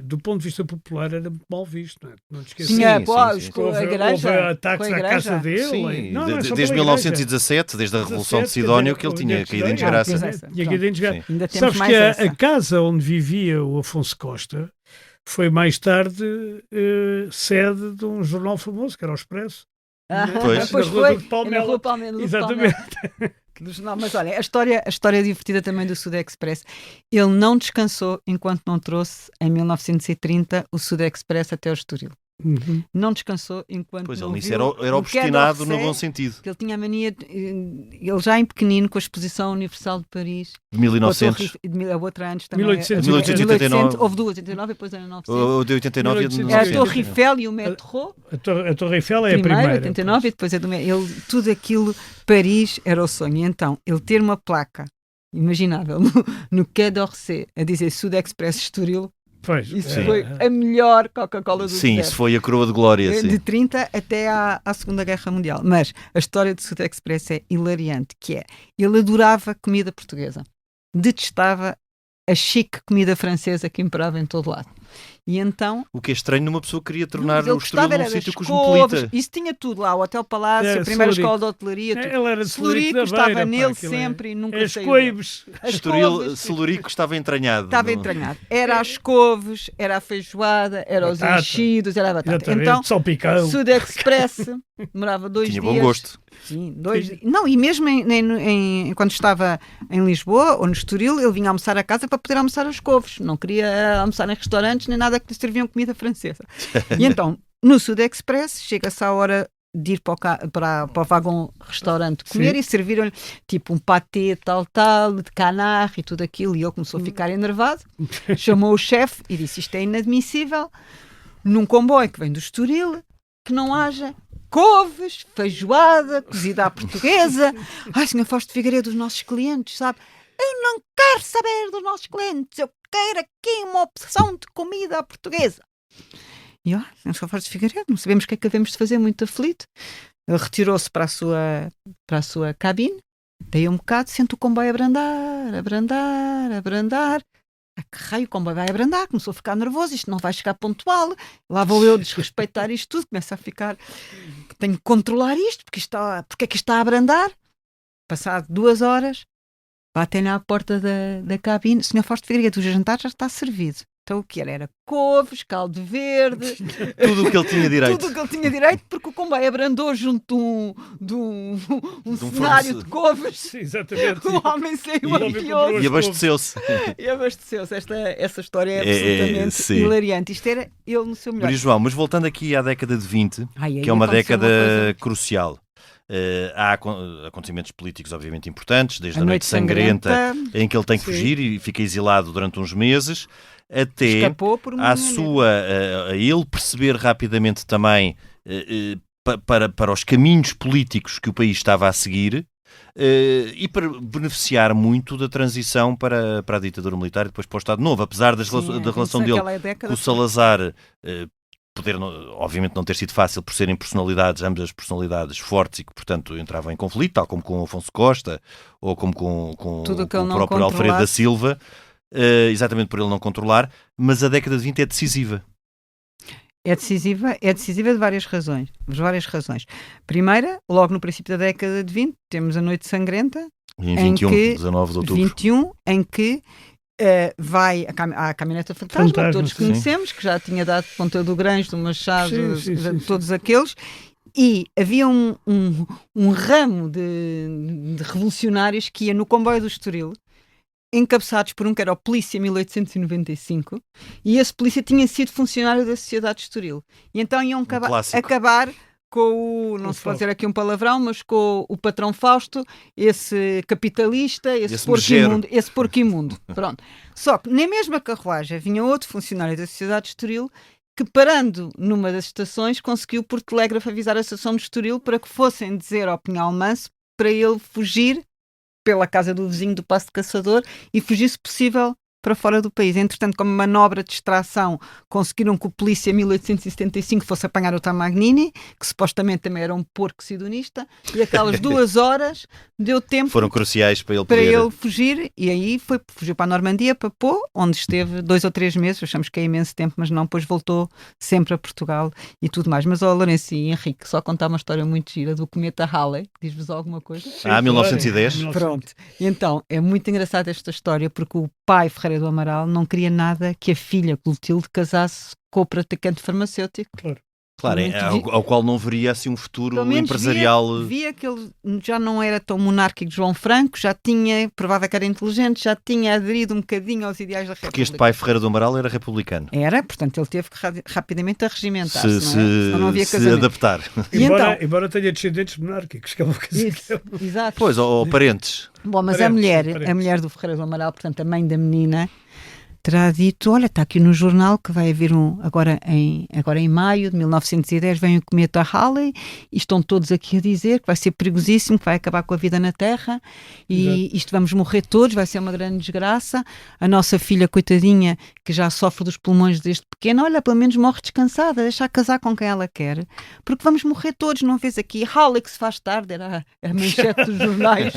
Do ponto de vista popular era muito mal visto, não é? Não te esqueças. Tinha, Sim, com a igreja. Houve ataques com a à igreja. casa dele. Sim, Não, é só desde pela 1917, desde a Revolução de Sidónio, que ele tinha caído em desgraça. Tinha caído em desgraça. Ainda temos Sabes mais que essa. a casa onde vivia o Afonso Costa foi mais tarde sede de um jornal famoso, que era o Expresso. Pois. Pois Na Rua foi, do Palmela. na Rua Palmela, do Exatamente. Palmela. Mas olha, a história divertida também do Sudexpress. Ele não descansou enquanto não trouxe, em 1930, o Sudexpress até ao Estoril. Uhum. Não descansou enquanto Pois não ele nisso viu era o obstinado Quai no d'Orsay, bom sentido. que ele tinha a mania, ele já em pequenino, com a Exposição Universal de Paris, De 1900. a outra antes também, 1889. houve duas, 89 e depois era 900. Ou de 89 e de 1889. Era a 1900. Torre Eiffel e o metrô. A Torre Eiffel é a Primeiro, primeira. 89, e depois é do tudo aquilo, Paris era o sonho. E então, ele ter uma placa imaginável no Quai d'Orsay a dizer Sudexpress Estoril, Pois, isso foi a melhor Coca-Cola do Sim, deserto. isso foi a coroa de glória. De Sim. 30 até à Segunda Guerra Mundial. Mas a história do Sudexpress é hilariante, que é, ele adorava comida portuguesa, detestava a chique comida francesa que imperava em todo lado. E então... O que é estranho numa pessoa que queria tornar ele o Estoril gostava num sítio couves, cosmopolita. isso tinha tudo lá, o Hotel Palácio, É, a primeira Celurico. escola de hotelaria, tudo. Ele era de Celurico da estava Beira, nele aquilo sempre e nunca As saiu. coibes. As Estoril, couves, Celurico estava entranhado. estava entranhado. Era as couves, era a feijoada, era os Batata. enchidos, era a batata. Exatamente, Então, salpicão. Sudexpress demorava 2 Tinha dias. bom gosto. Sim, 2 dias. Não, e mesmo quando estava em Lisboa ou no Estoril, ele vinha almoçar a casa para poder almoçar as couves. Não queria almoçar em restaurantes nem nada que lhe serviam comida francesa. E então, no Sudexpress, chega-se à hora de ir para o vagão restaurante comer. Sim. E serviram-lhe tipo um patê tal, de canard e tudo aquilo. E ele começou a ficar enervado, chamou o chefe e disse: isto é inadmissível, num comboio que vem do Estoril, que não haja couves, feijoada, cozida à portuguesa. Ai, senhor Fausto Figueiredo, dos nossos clientes, sabe? Eu não quero saber dos nossos clientes, eu quero aqui uma opção de comida à portuguesa. E ó, senhor Fausto Figueiredo, não sabemos o que é que devemos de fazer, muito aflito. Ele retirou-se para a sua cabine, daí um bocado, sente o comboio abrandar. A que raio o comboio vai abrandar? Começou a ficar nervoso, isto não vai chegar pontual. Lá vou eu desrespeitar isto tudo, começa a ficar, tenho que controlar isto, porque é que isto está a abrandar? Passado 2 horas, batem à porta da cabine, senhor Fausto Figueiredo, o jantar já está servido. Então o que era? Era couves, caldo verde, Tudo o que ele tinha direito. tudo o que ele tinha direito, porque o comboio abrandou junto de um cenário de couves. Sim, exatamente. O homem saiu E o homem arpioso comprou E abasteceu-se. e abasteceu-se. Essa história é É, absolutamente sim. hilariante. Isto era ele no seu melhor. Maria João, mas voltando aqui à década de 20, Ai, que é uma aconteceu década coisa. crucial. Há acontecimentos políticos obviamente importantes, desde a A Noite Sangrenta, em que ele tem que Sim. fugir e fica exilado durante uns meses, até Escapou por uma a ele perceber rapidamente também para os caminhos políticos que o país estava a seguir, e para beneficiar muito da transição para a ditadura militar e depois para o Estado Novo, apesar da relação dele com o Salazar poder, obviamente, não ter sido fácil por serem personalidades, ambas as personalidades fortes e que, portanto, entravam em conflito, tal como com o Afonso Costa ou como com o Tudo que ele não próprio Alfredo da controlasse. Silva. exatamente por ele não controlar, mas a década de 20 é decisiva. É decisiva de várias razões. Primeira, logo no princípio da década de 20, temos a Noite Sangrenta, em 19 de outubro. 21, em que vai a caminhoneta fantasma, que todos conhecemos, que já tinha dado Ponta do Grange, do Machado, todos aqueles, e havia um ramo de revolucionários que ia no comboio do Estoril, encabeçados por um que era o Polícia 1895, e esse polícia tinha sido funcionário da Sociedade de Estoril. E então iam acabar com o, não se pode dizer aqui um palavrão, mas com o patrão Fausto, esse capitalista, esse porco imundo. Pronto. Só que na mesma carruagem vinha outro funcionário da Sociedade de Estoril que, parando numa das estações, conseguiu por telégrafo avisar a estação de Estoril para que fossem dizer ao Pinhal Manso para ele fugir pela casa do vizinho do Paço de Caçador e fugir, se possível, para fora do país. Entretanto, como manobra de distração, conseguiram que o polícia 1875 fosse apanhar o Tamagnini, que supostamente também era um porco sidonista, e aquelas 2 horas deu tempo... Foram cruciais para ele fugir, e aí fugiu para a Normandia, para Pau, onde esteve 2 ou 3 meses, achamos que é imenso tempo, mas não, depois voltou sempre a Portugal e tudo mais. Mas, Lourenço e Henrique, só contar uma história muito gira do cometa Halley, diz-vos alguma coisa? 1910. Pronto. E então, é muito engraçada esta história, porque o pai Ferreira do Amaral não queria nada que a filha Clotilde casasse com o praticante farmacêutico. Claro, ao qual não veria assim um futuro empresarial. Via que ele já não era tão monárquico de João Franco, já tinha, provável que era inteligente, já tinha aderido um bocadinho aos ideais da República. Porque este pai Ferreira do Amaral era republicano. Era, portanto ele teve que rapidamente arregimentar-se, não havia casamento. Se adaptar. Embora tenha descendentes monárquicos, que é uma coisa exato. Pois, ou parentes. Bom, mas parentes. A mulher do Ferreira do Amaral, portanto a mãe da menina, terá dito, olha, está aqui no jornal que vai haver agora em maio de 1910 vem o cometa Halley e estão todos aqui a dizer que vai ser perigosíssimo, que vai acabar com a vida na Terra e isto vamos morrer todos, vai ser uma grande desgraça. A nossa filha, coitadinha, que já sofre dos pulmões desde pequena, olha, pelo menos morre descansada, deixa casar com quem ela quer, porque vamos morrer todos, não vês aqui? Halley que se faz tarde, era a manchete dos jornais.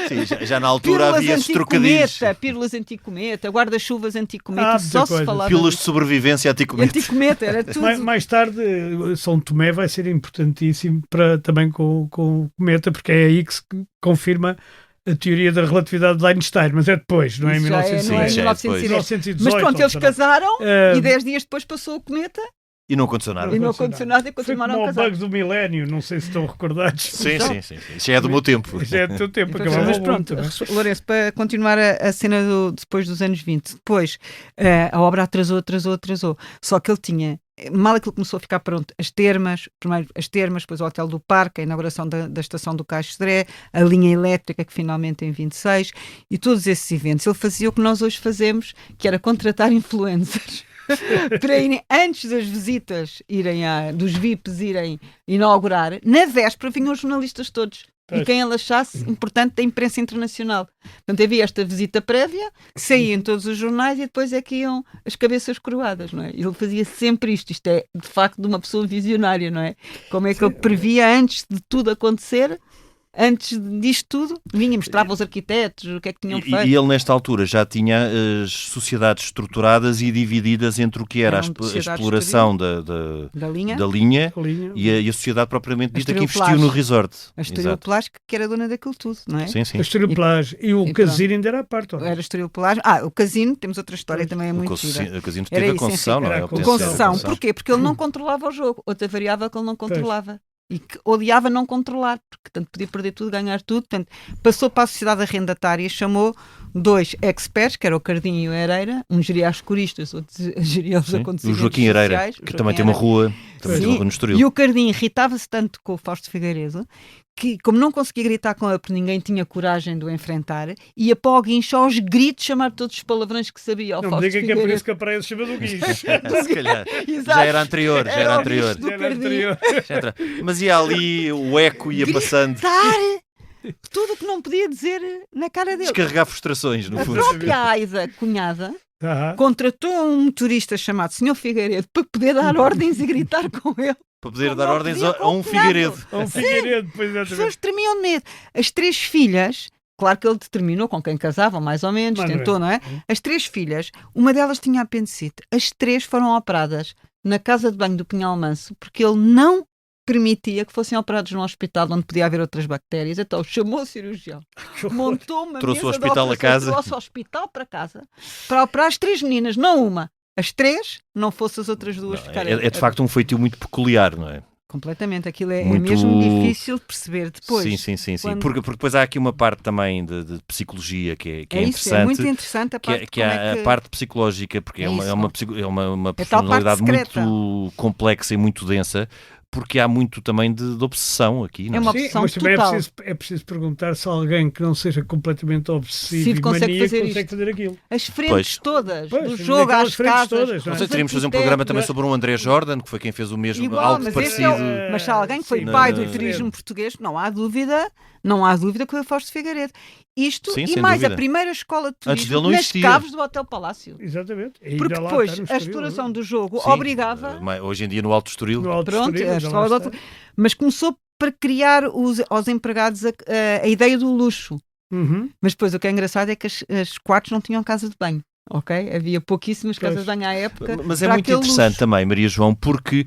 Sim, já na altura havia esses trocadilhos. Pílulas anticometa, guarda-chuvas anticometa, só se falava. Pílulas de sobrevivência anticometa, era tudo. Mais tarde, São Tomé vai ser importantíssimo também com o cometa, porque é aí que se confirma a teoria da relatividade de Einstein, mas é depois, não é? Em 1918. Mas pronto, eles casaram e 10 dias depois passou o cometa. E não aconteceu nada. E continuaram a casar. Foi como o bug do milénio, não sei se estão recordados. Sim. Isso é do meu tempo. Isso é do teu tempo. Mas pronto, Lourenço, para continuar a cena depois dos anos 20, depois a obra atrasou. Só que ele tinha, mal aquilo começou a ficar pronto, primeiro as termas, depois o Hotel do Parque, a inauguração da estação do Caixo de Dré, a linha elétrica que finalmente em 26, e todos esses eventos. Ele fazia o que nós hoje fazemos, que era contratar influencers. Para irem, antes das visitas dos VIPs irem inaugurar, na véspera vinham os jornalistas todos. E quem ele achasse importante da imprensa internacional. Portanto, havia esta visita prévia, que saía em todos os jornais e depois é que iam as cabeças coroadas, não é? Ele fazia sempre isto. Isto é, de facto, de uma pessoa visionária, não é? Como é que ele previa antes de tudo acontecer? Antes disto tudo, mostrava aos arquitetos o que é que tinham feito. E ele, nesta altura, já tinha as sociedades estruturadas e divididas entre o que era a exploração da linha e a sociedade propriamente dita que investiu no resort. A Estoril Plage, que era dona daquilo tudo, não é? Sim. A Estoril Plage. E o casino ainda era à parte. Era a Estoril Plage. O casino, temos outra história também, é muito gira. O casino teve a concessão, não é? Concessão. Porquê? Porque ele não controlava o jogo. Outra variável que ele não controlava. E que odiava não controlar, porque tanto podia perder tudo, ganhar tudo. Portanto, passou para a sociedade arrendatária, chamou 2 experts, que era o Cardinho e o Herrera, um geria as coristas, outro geria os acontecimentos o Joaquim Herrera, sociais, que também tem uma rua no Estoril. E o Cardinho irritava-se tanto com o Fausto Figueiredo, que, como não conseguia gritar com ele porque ninguém tinha coragem de o enfrentar, ia para o guincho aos gritos chamar todos os palavrões que sabia ao Fausto Figueiredo. Não me digam que é por isso que a praia se chama do guincho. Se calhar. Já era anterior. Mas ia ali, o eco ia passando. Tudo o que não podia dizer na cara dele. Descarregar frustrações, no fundo. A própria Aida, cunhada, contratou um motorista chamado Sr. Figueiredo para poder dar ordens e gritar com ele. Para poder dar ordens a um Figueiredo. A um Figueiredo, pois as pessoas tremiam de medo. As 3 filhas Claro que ele determinou com quem casava, mais ou menos, tentou, não é? As 3 filhas, uma delas tinha apendicite. As 3 foram operadas na casa de banho do Pinhal Manso, porque ele não permitia que fossem operados num hospital onde podia haver outras bactérias. Então chamou o cirurgião, montou uma trouxe mesa o hospital a casa, trouxe o hospital para casa para operar as 3 meninas, não uma. As 3, não fosse as outras 2 ficarem... É de facto um feitio muito peculiar, não é? Completamente, aquilo é Muito... mesmo difícil de perceber depois. Sim. Quando... Porque depois há aqui uma parte também de psicologia que é isso, interessante. é muito interessante a parte que é a parte psicológica, porque é uma é personalidade muito complexa e muito densa, porque há muito também de obsessão aqui. Não é? É uma obsessão mas também total. é preciso perguntar se alguém que não seja completamente obsessivo e consegue consegue fazer aquilo. As frentes todas, do sim, jogo às casas. Todas, não sei, teríamos de fazer um programa também sobre um André Jordan, que foi quem fez o mesmo, Igual, algo mas parecido. mas se alguém que foi pai do turismo português, não há dúvida que foi o Fausto Figueiredo. Isto sim, e mais, dúvida. A primeira escola de Antes dele turismo não nas existia. caves do Hotel Palácio. Exatamente. Porque depois a exploração do jogo obrigava... Hoje em dia no Alto Estoril. Pronto, a escola do Hotel... Mas começou para criar aos empregados a ideia do luxo. Mas depois o que é engraçado é que as quartos não tinham casa de banho. Ok? Havia pouquíssimas casas de banho à época. Mas é muito interessante também, Maria João, porque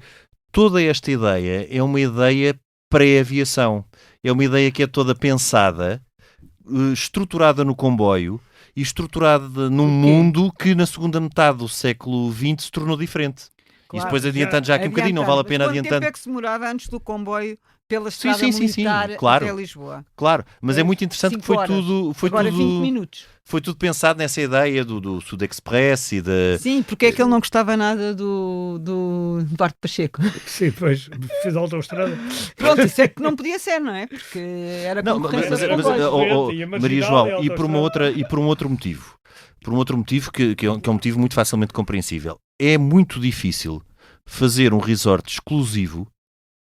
toda esta ideia é uma ideia pré-aviação. É uma ideia que é toda pensada, estruturada no comboio e estruturada num mundo que na segunda metade do século XX se tornou diferente. Claro, e depois adiantando já aqui um bocadinho, não vale a pena adiantando. Quanto tempo é que se demorava antes do comboio pela estrada militar claro, até Lisboa? Claro, mas é muito interessante que foi tudo... Agora 20 minutos. Foi tudo pensado nessa ideia do Sudexpress e da... Sim, porque é que ele não gostava nada do Duarte Pacheco. Sim, pois, fez a autoestrada. Pronto, isso é que não podia ser, não é? Porque era concorrência. Maria João, e por um outro motivo. Por um outro motivo que é um motivo muito facilmente compreensível. É muito difícil fazer um resort exclusivo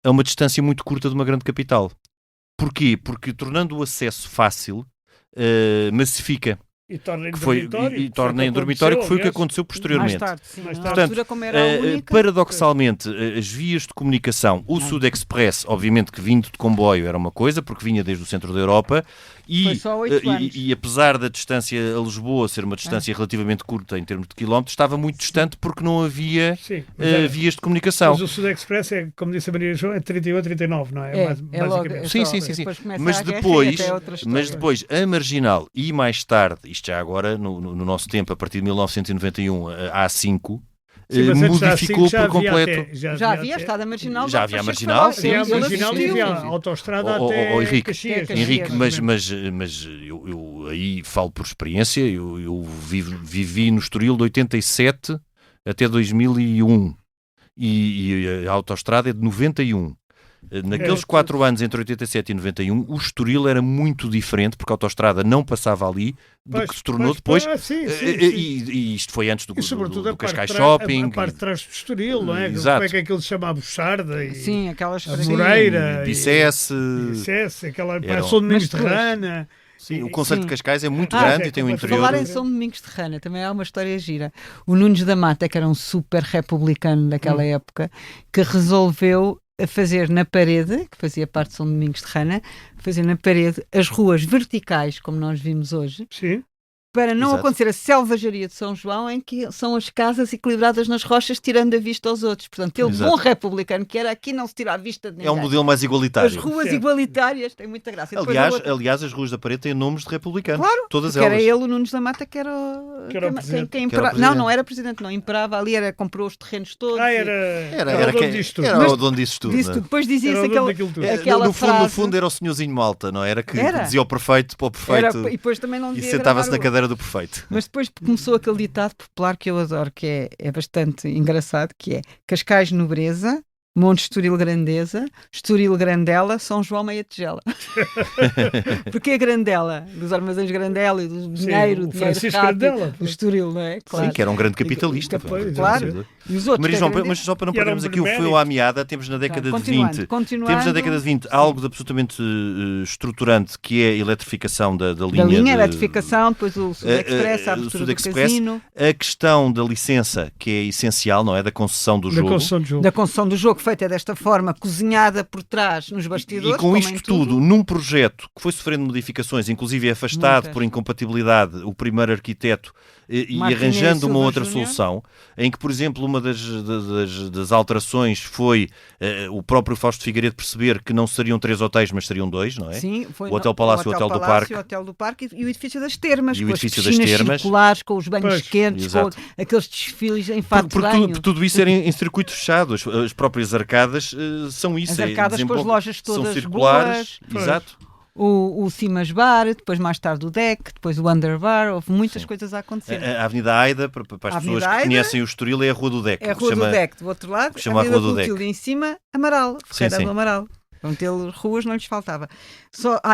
a uma distância muito curta de uma grande capital. Porquê? Porque tornando o acesso fácil, massifica. E torna em dormitório, que foi o que aconteceu posteriormente. Mais tarde, sim. Portanto, altura, como era a única... paradoxalmente, as vias de comunicação, o Sudexpress, obviamente que vindo de comboio era uma coisa, porque vinha desde o centro da Europa, e apesar da distância a Lisboa ser uma distância relativamente curta em termos de quilómetros, estava muito distante porque não havia vias de comunicação. Mas o Sudexpress, como disse a Maria João, é 38, 39, não é? Basicamente. Sim. Mas depois, a Marginal e mais tarde, isto já agora, no nosso tempo, a partir de 1991, a A5, modificou por completo. Já havia a Estrada Marginal. Já havia a Marginal, sim. Havia a autoestrada até Caxias. Henrique, mas eu aí falo por experiência, eu vivi no Estoril de 87 até 2001 e a autoestrada é de 91. Naqueles 4 anos, entre 87 e 91, o Estoril era muito diferente, porque a autoestrada não passava ali, do que se tornou depois. E isto foi antes do Cascais Shopping. A parte de trás do Estoril, não é? Exato. Como é que aquilo se chamava? Buxarda e sim, aquelas a Moreira. Bicesse. Aquela São Domingos de Rana. Sim, o Concelho de Cascais é muito grande e tem um interior... Falar em São Domingos de Rana, também há uma história gira. O Nunes da Mata, que era um super republicano daquela época, que resolveu fazer na parede, que fazia parte de São Domingos de Rana, fazer na parede as ruas verticais, como nós vimos hoje, sim, para não acontecer a selvageria de São João, em que são as casas equilibradas nas rochas, tirando a vista aos outros. Portanto, ele, bom republicano, que era aqui não se tira a vista de ninguém. É um modelo mais igualitário. As ruas igualitárias têm muita graça. Aliás, as ruas da parede têm nomes de republicanos. Claro, todas elas. Era ele, o Nunes da Mata, que era quem imperava. Não era presidente, não. Imperava ali, comprou os terrenos todos. Era o dono disso tudo. Depois dizia-se aquela no frase. fundo era o senhorzinho Malta, não era? Que dizia o prefeito para o prefeito. E depois também não e dizia. sentava-se na cadeira do prefeito. Mas depois começou aquele ditado popular que eu adoro, que é bastante engraçado, que é Cascais nobreza, Monte Estoril grandeza, Estoril grandela, São João meia tigela. Porque a grandela, dos armazéns Grandela e do dinheiro, o Francisco Grandela, do Estoril, não é? Claro. Sim, que era um grande capitalista. Claro. E os outros, Maria João, mas só para não perdermos aqui o fio à meada, temos na década de 20. Temos na década de 20 algo de absolutamente estruturante, que é a eletrificação da linha. Da linha, a eletrificação, depois o Sudexpress, a abertura do casino. A questão da licença, que é essencial, não é? Da concessão do jogo. Da concessão do jogo, feita desta forma, cozinhada por trás, nos bastidores. E com isto tudo, num projeto que foi sofrendo modificações, inclusive afastado por incompatibilidade o primeiro arquiteto e arranjando uma outra solução, em que, por exemplo, uma das alterações foi o próprio Fausto Figueiredo perceber que não seriam 3 hotéis, mas seriam 2, não é? Sim, foi o Hotel Palácio e o Hotel do Parque. O Hotel do Parque e o Edifício das Termas, com as piscinas circulares, com os banhos quentes, com aqueles desfiles em fato de banho. Tudo isso era em circuito fechado. As próprias arcadas são isso. As arcadas com as lojas todas são circulares. Boas. Exato. O Cimas Bar, depois mais tarde o Deck, depois o Under Bar, houve muitas coisas a acontecer. A Avenida Aida, para as pessoas que conhecem o Estoril, é a Rua do Deck. É a Rua do Deck, do outro lado, a Rua do Deck. E em cima, Amaral, Ferreira do Amaral. Então, ruas não lhes faltava.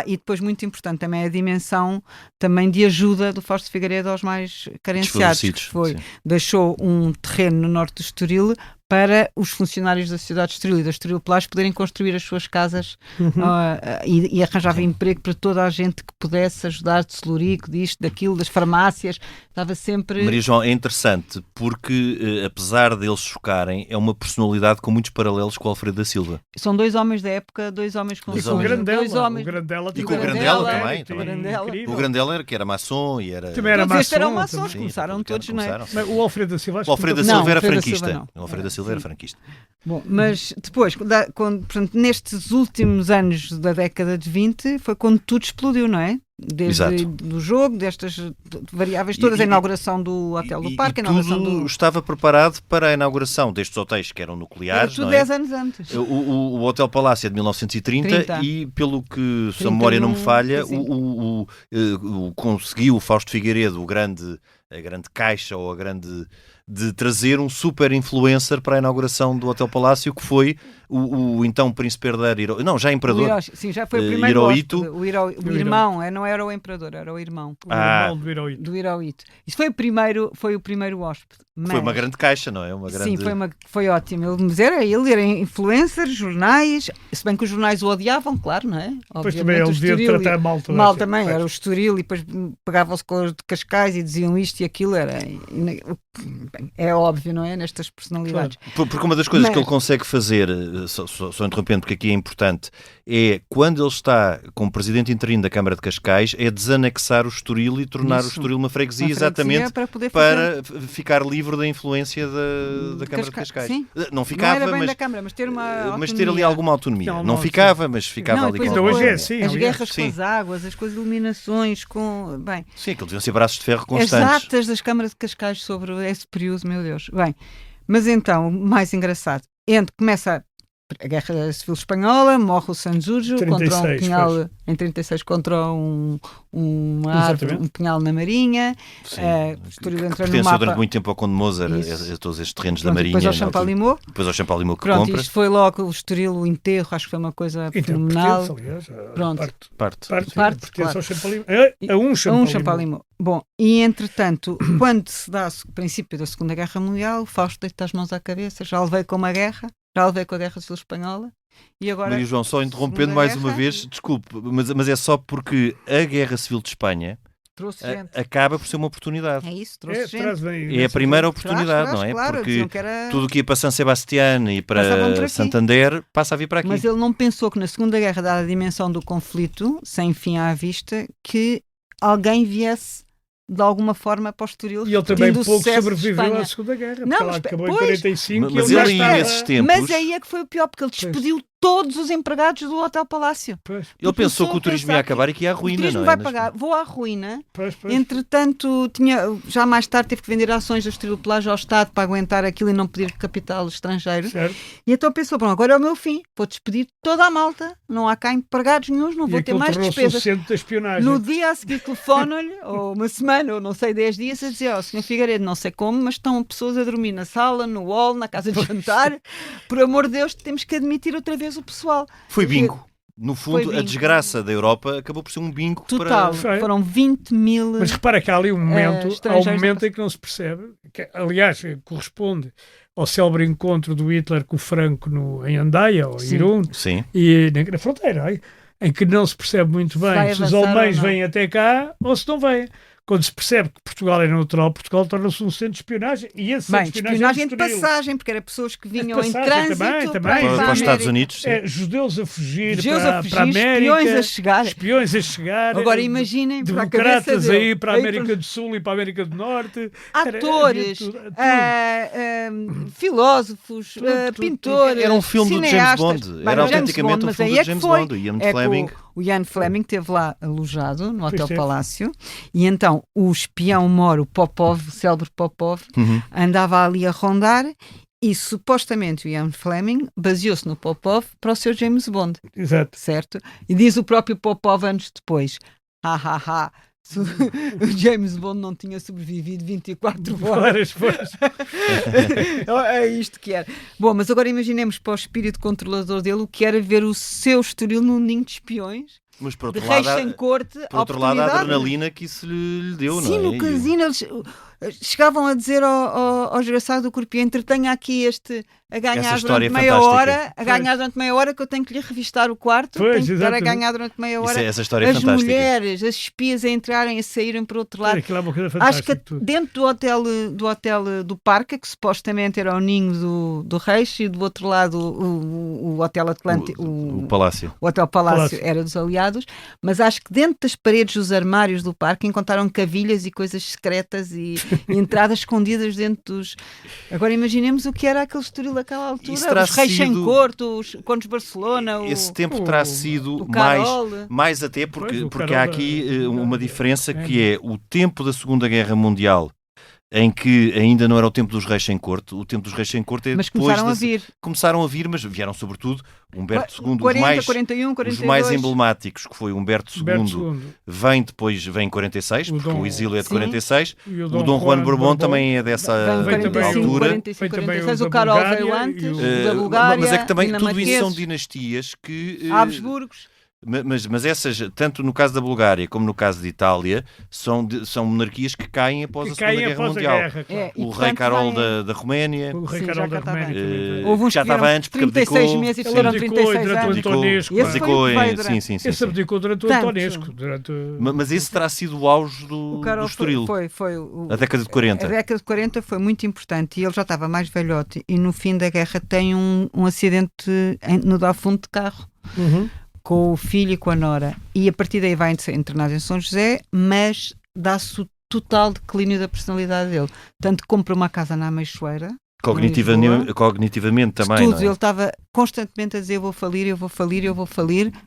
E depois, muito importante, também a dimensão também de ajuda do Fausto Figueiredo aos mais carenciados, que foi, deixou um terreno no norte do Estoril para os funcionários da cidade de Estoril e da Estoril Plage poderem construir as suas casas e arranjava emprego para toda a gente que pudesse ajudar, de celurico, disto, daquilo, das farmácias, estava sempre... Maria João, é interessante porque, apesar deles chocarem, é uma personalidade com muitos paralelos com o Alfredo da Silva. São 2 homens da época, 2 homens com... E com o Grandela. E com o Grandela também. O Grandela que era maçom e era... Também era maçom. Estes eram maçons, começaram todos, não é? Mas o Alfredo da Silva... O Alfredo da Silva era franquista. O Alfredo da Silva era franquista. Bom, mas depois, portanto, nestes últimos anos da década de 20, foi quando tudo explodiu, não é? Desde do jogo, destas variáveis todas, a inauguração do Hotel do Parque, a inauguração tudo estava preparado para a inauguração destes hotéis que eram nucleares. Era tudo 10 anos antes. O Hotel Palácio é de 1930 e, pelo que se a memória não me falha, conseguiu o Fausto Figueiredo a grande caixa ou de trazer um super influencer para a inauguração do Hotel Palácio, que foi o então príncipe herdeiro, não, já imperador. Sim, já foi o primeiro Hirohito. O irmão, não era o imperador, era o irmão. O irmão do Hirohito. Do Hirohito. Isso foi o primeiro hóspede. Mas... Foi uma grande caixa, não é? Sim, foi ótimo. Ele era influencer, jornais, se bem que os jornais o odiavam, claro, não é? Depois também ele devia tratar mal também. Mal também, era o Estoril e depois pegavam-se com os de Cascais e diziam isto e aquilo, é óbvio, não é? Nestas personalidades. Claro. Porque uma das coisas que ele consegue fazer, só interrompendo porque aqui é importante, é quando ele está como presidente interino da Câmara de Cascais, é desanexar o Estoril e tornar o Estoril uma freguesia exatamente para ficar livre da influência da Câmara de Cascais. Sim. Não ficava, não era bem da Câmara, mas ter ali alguma autonomia. Não ficava, mas ficava ali. Hoje é assim, as guerras com as águas, as coisas de iluminações, Sim, aquilo deviam ser braços de ferro constantes. As atas das câmaras de Cascais sobre esse período, meu Deus. Bem, mas então, o mais engraçado, começa a Guerra Civil Espanhola, morre o Sanjurjo contra um punhal, em 36 contra um punhal na Marinha. Pertenceu durante muito tempo ao Conde Mozart, a todos estes terrenos da Marinha. Depois ao Champalimau. Depois ao Champalimau que compra. Isto foi logo o Estoril, o enterro, acho que foi uma coisa fenomenal. Parte claro. Ao Champalimau. Um Champalimau. Bom, e entretanto, quando se dá o princípio da Segunda Guerra Mundial, o Fausto deita as mãos à cabeça, já levei com uma guerra, já levei com a Guerra Civil Espanhola. E agora, Maria João, só interrompendo mais uma vez, desculpe, mas é só porque a Guerra Civil de Espanha acaba por ser uma oportunidade. É isso, trouxe gente. É a primeira oportunidade, não é? Claro, porque tudo o que ia para San Sebastián e para Santander passa a vir para aqui. Mas ele não pensou que na Segunda Guerra, dada a dimensão do conflito, sem fim à vista, que alguém viesse de alguma forma para o Estoril. E ele também pouco sobreviveu à Segunda Guerra, porque ela acabou em 45 mas e ele nesses tempos... Mas aí é que foi o pior, porque ele despediu todos os empregados do Hotel Palácio. Ele pensou que o turismo ia acabar e que ia à ruína, não é? O turismo vai pagar, vou à ruína. Entretanto, já mais tarde teve que vender ações da Estoril Plage ao Estado para aguentar aquilo e não pedir capital estrangeiro. Certo. E então pensou, bom, agora é o meu fim, vou despedir toda a malta, não há cá empregados nenhums, não vou ter mais despesas. De espionagem. No dia a seguir telefono-lhe, ou uma semana, ou não sei, 10 dias, a dizer, Sr. Figueiredo, não sei como, mas estão pessoas a dormir na sala, no hall, na casa de jantar, por amor de Deus, temos que admitir outra vez o pessoal. Foi bingo. No fundo, a desgraça da Europa acabou por ser um bingo total. Foram 20 mil. Mas repara que há ali um momento, em que não se percebe, que, aliás, corresponde ao célebre encontro do Hitler com o Franco em Andaia, ou Irún, e na fronteira, em que não se percebe muito bem se os alemães vêm até cá ou se não vêm. quando se percebe que Portugal é neutral, Portugal torna-se um centro de espionagem. E esse centro de espionagem de passagem, porque era pessoas que vinham em trânsito para os Estados Unidos. Judeus a fugir para a América, espiões a chegar. Agora imaginem, democratas a ir para a América do Sul e para a América do Norte. Atores, filósofos, pintores. Era um filme do James Bond. Era autenticamente um filme do James Bond. Ian Fleming. O Ian Fleming esteve lá alojado no Hotel Palácio e então o espião mor, o Popov, o célebre Popov, andava ali a rondar e supostamente o Ian Fleming baseou-se no Popov para o seu James Bond. Exato. Certo? E diz o próprio Popov anos depois, o James Bond não tinha sobrevivido 24 horas. É isto que era. Bom, mas agora imaginemos para o espírito controlador dele o que era ver o seu Estoril num ninho de espiões. Mas por outro lado, sem corte, por outro lado, a adrenalina que isso lhe deu, sim, não é? Sim, no casino eles chegavam a dizer ao desgraçado do corpião: entretenha aqui este a ganhar durante meia hora, que eu tenho que lhe revistar o quarto, tenho que estar a ganhar durante meia hora. Essa história é as fantástica. Mulheres, as espias a entrarem, a saírem para o outro lado. Acho que dentro do hotel do Parque, que supostamente era o ninho do rei, e do outro lado o Hotel Atlântico, o Palácio. O Hotel Palácio era dos aliados, mas acho que dentro das paredes dos armários do Parque encontraram cavilhas e coisas secretas e entradas escondidas dentro dos... Agora imaginemos o que era aquele Estoril naquela altura, os reis sem corte, os condes de Barcelona, esse tempo terá sido mais até porque há aqui uma diferença que é o tempo da Segunda Guerra Mundial, em que ainda não era o tempo dos reis sem corte. O tempo dos reis sem corte é mas depois... Começaram a vir, mas vieram sobretudo Humberto II, 41, os mais emblemáticos, que foi Humberto II, vem em 46, porque o exílio é de 46, o Dom Juan Bourbon também é dessa altura. 46, o Carol veio antes, da Bulgária, mas é que também tudo isso são dinastias que... Habsburgos. Mas essas, tanto no caso da Bulgária como no caso de Itália, são monarquias que caem após a Segunda Guerra Mundial. O rei Carol da Roménia, o rei Carol da Roménia, houve uns já estava antes porque 36 meses e fizeram 36 anos. Esse abdicou durante o Antonesco. Mas esse terá sido o auge do Estoril. Foi a década de 40. A década de 40 foi muito importante e ele já estava mais velhote e no fim da guerra tem um acidente no Dá Fundo de carro. Com o filho e com a nora, e a partir daí vai ser internado em São José, mas dá-se o total declínio da personalidade dele. Tanto que compra uma casa na Ameixoeira. Cognitivamente também. Tudo, não é? Ele estava constantemente a dizer: eu vou falir,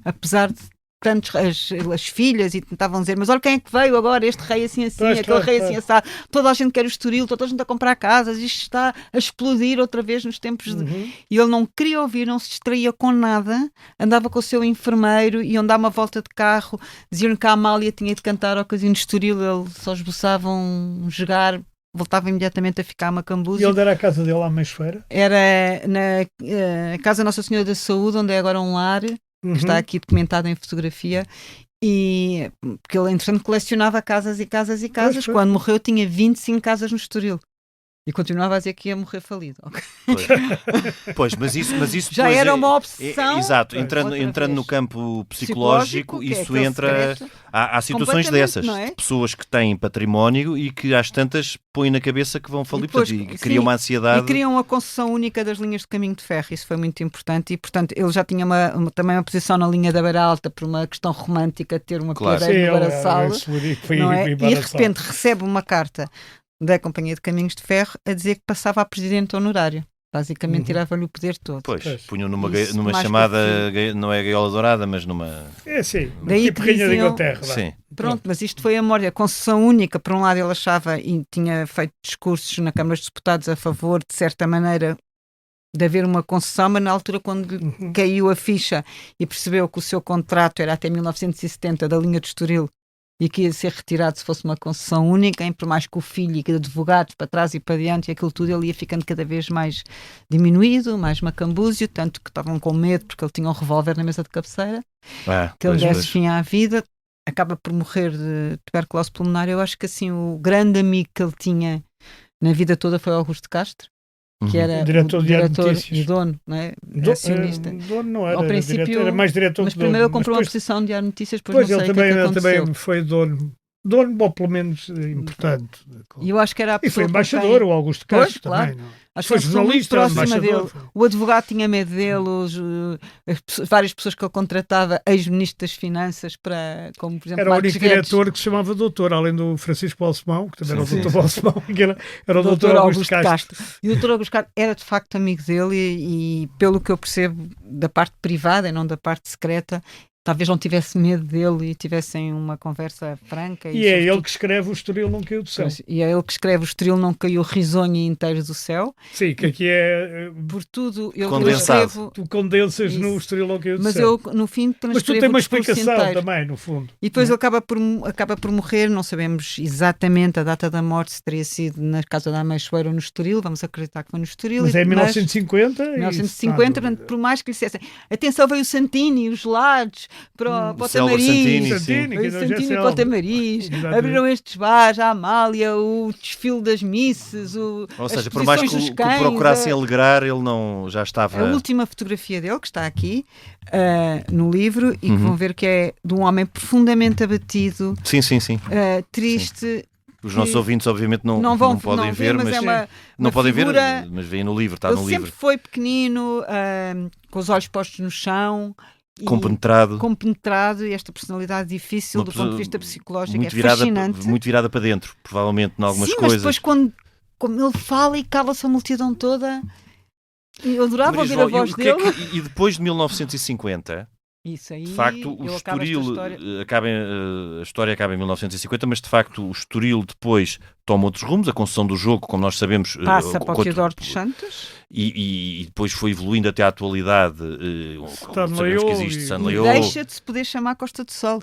apesar de tantos as filhas e tentavam dizer, mas olha quem é que veio agora, este rei assim, aquele rei assim assado, toda a gente quer o Estoril, toda a gente a comprar casas, isto está a explodir outra vez nos tempos de... E ele não queria ouvir, não se distraía com nada, andava com o seu enfermeiro, iam dar uma volta de carro, diziam que a Amália tinha de cantar ao casino de Estoril, ele só esboçava jogar, voltava imediatamente a ficar macambúzio. E onde era a casa dele, à Meixoeira? Era na Casa Nossa Senhora da Saúde, onde é agora um lar, que está aqui documentado em fotografia, e porque ele, entretanto, colecionava casas e casas e casas. Quando morreu tinha 25 casas no Estoril. E continuava a dizer que ia morrer falido. Okay. Pois, mas isso já era uma obsessão. Exato, entrando no campo psicológico isso entra... Há situações dessas, de pessoas que têm património e que às tantas põem na cabeça que vão falir, e criam uma ansiedade. E criam a concessão única das linhas de caminho de ferro, isso foi muito importante, e portanto ele já tinha também uma posição na linha da Beira Alta por uma questão romântica de ter uma piadeira no Baraçal, não é? E de repente recebe uma carta da Companhia de Caminhos de Ferro a dizer que passava a presidente honorário. Basicamente tirava-lhe o poder todo. Pois, punham numa chamada, não é gaiola dourada, mas numa... sim, daí tipo rainha da Inglaterra. Sim. Pronto, mas isto foi a morte, a concessão única. Por um lado ele achava, e tinha feito discursos na Câmara dos Deputados a favor, de certa maneira, de haver uma concessão, mas na altura quando lhe caiu a ficha e percebeu que o seu contrato era até 1970 da linha de Estoril, e que ia ser retirado se fosse uma concessão única, em por mais que o filho e que advogados para trás e para diante e aquilo tudo, ele ia ficando cada vez mais diminuído, mais macambúzio, tanto que estavam com medo porque ele tinha um revólver na mesa de cabeceira, que ele desse fim à vida, acaba por morrer de tuberculose pulmonar. Eu acho que assim o grande amigo que ele tinha na vida toda foi Augusto de Castro, que era diretor e dono, não é? Acionista. Dono não era, ao princípio, era mais diretor mas primeiro ele comprou uma posição de Diário de Notícias, depois não sei ele o que também foi dono dono, ou pelo menos importante. E eu acho que era a E foi pessoa embaixador, o Augusto Castro também. Claro. Não? Acho Foi que foi muito jornalista, próxima embaixador. dele. O advogado tinha medo dele, várias pessoas que ele contratava, ex-ministros das Finanças, como por exemplo Era o Marcos único Guedes. diretor que se chamava doutor, além do Francisco Balsemão, que também era o Sim. doutor Balsemão, que era o doutor Augusto Castro. E o doutor Augusto Castro era de facto amigo dele e pelo que eu percebo da parte privada e não da parte secreta, talvez não tivesse medo dele e tivessem uma conversa franca. E é ele que escreve o Estoril não caiu do céu. E é ele que escreve o Estoril não caiu risonho e inteiro do céu. Sim, que aqui é... Por tudo, eu Condensado. escrevo... Tu condensas Isso. no Estoril não caiu do Mas céu. eu, no fim, Mas tu transcrevo tens uma o discurso explicação inteiro. também, no fundo. E depois ele acaba por morrer, não sabemos exatamente a data da morte, se teria sido na casa da Ameixoeira ou no Estoril, vamos acreditar que foi no Estoril. Mas é em 1950. 1950, portanto, por mais que lhe dissessem atenção, veio o Santini, os lados para o célebre Tamariz, Santini, veio o Santini para o Tamariz, abriram estes bares, a Amália, o desfile das missas, Ou as seja, por mais exposições que dos cães, procurassem alegrar, ele não já estava... a última fotografia dele, que está aqui no livro, e que vão ver que é de um homem profundamente abatido, Sim. triste. Os nossos ouvintes, obviamente, não podem ver, mas é uma não podem ver, figura... mas veem no livro, está Ele no sempre livro. foi pequenino, com os olhos postos no chão. Compenetrado, e esta personalidade difícil do ponto de vista psicológico muito é fascinante. Muito virada para dentro, provavelmente, em algumas Sim, coisas. mas depois como ele fala e cala-se a multidão toda, eu adorava ouvir a voz dele. E depois de 1950... Isso aí, de facto, o Estoril a história acaba em 1950, mas de facto o Estoril depois toma outros rumos, a concessão do jogo, como nós sabemos, passa para o Teodoro dos Santos e depois foi evoluindo até à atualidade. Sabemos que existe e deixa de se poder chamar Costa do Sol.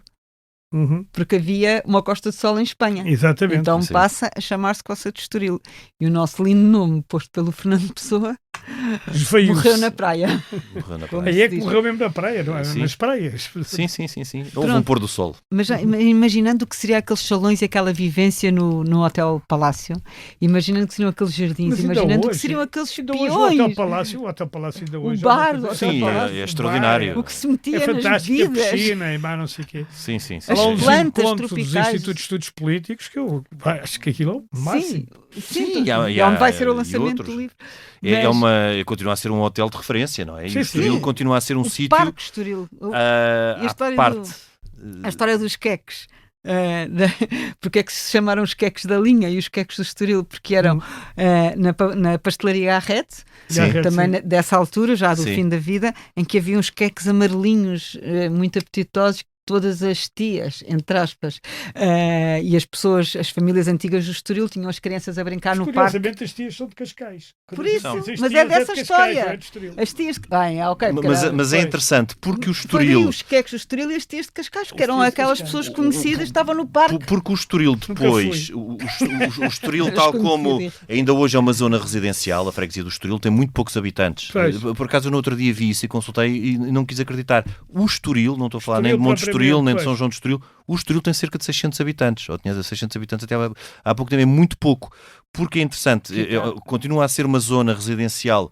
Porque havia uma Costa do Sol em Espanha. Exatamente. Então passa a chamar-se Costa do Estoril. E o nosso lindo nome, posto pelo Fernando Pessoa, morreu na praia. Aí é que morreu mesmo na praia, não é? Nas praias. Sim. Houve um pôr do sol. Mas imaginando o que seria aqueles salões e aquela vivência no Hotel Palácio, imaginando que seriam aqueles jardins, imaginando que seriam aqueles peões. O Hotel Palácio ainda hoje. O bar do Hotel Sim, Palácio. é extraordinário. O que se metia é nas fantástico, vidas. a piscina e mais não sei o quê. Sim. As plantas dos tropicais. institutos de estudos políticos, que eu acho que aquilo é o máximo. Sim. E onde vai ser o lançamento do livro. Continua a ser um hotel de referência, não é? E o Sim. Estoril continua a ser um sítio... Parque Estoril. A história dos queques. Porque é que se chamaram os queques da linha e os queques do Estoril? Porque eram na pastelaria Arrete, também dessa altura, já do fim da vida, em que havia uns queques amarelinhos muito apetitosos, todas as tias, entre aspas, e as pessoas, as famílias antigas do Estoril tinham as crianças a brincar no parque. Curiosamente, as tias são de Cascais. Por isso, mas é dessa história. As tias... Mas é interessante, porque o Estoril... os queques do Estoril e as tias de Cascais, porque eram aquelas pessoas conhecidas que estavam no parque. Porque o Estoril depois, o Estoril tal como ainda hoje é uma zona residencial, a freguesia do Estoril tem muito poucos habitantes. Por acaso eu no outro dia vi isso e consultei e não quis acreditar. O Estoril, não estou a falar nem de Monte Estoril, nem de São João de Estoril, o Estoril tem cerca de 600 habitantes, ou tinha 600 habitantes até há pouco tempo, é muito pouco, porque é interessante, continua a ser uma zona residencial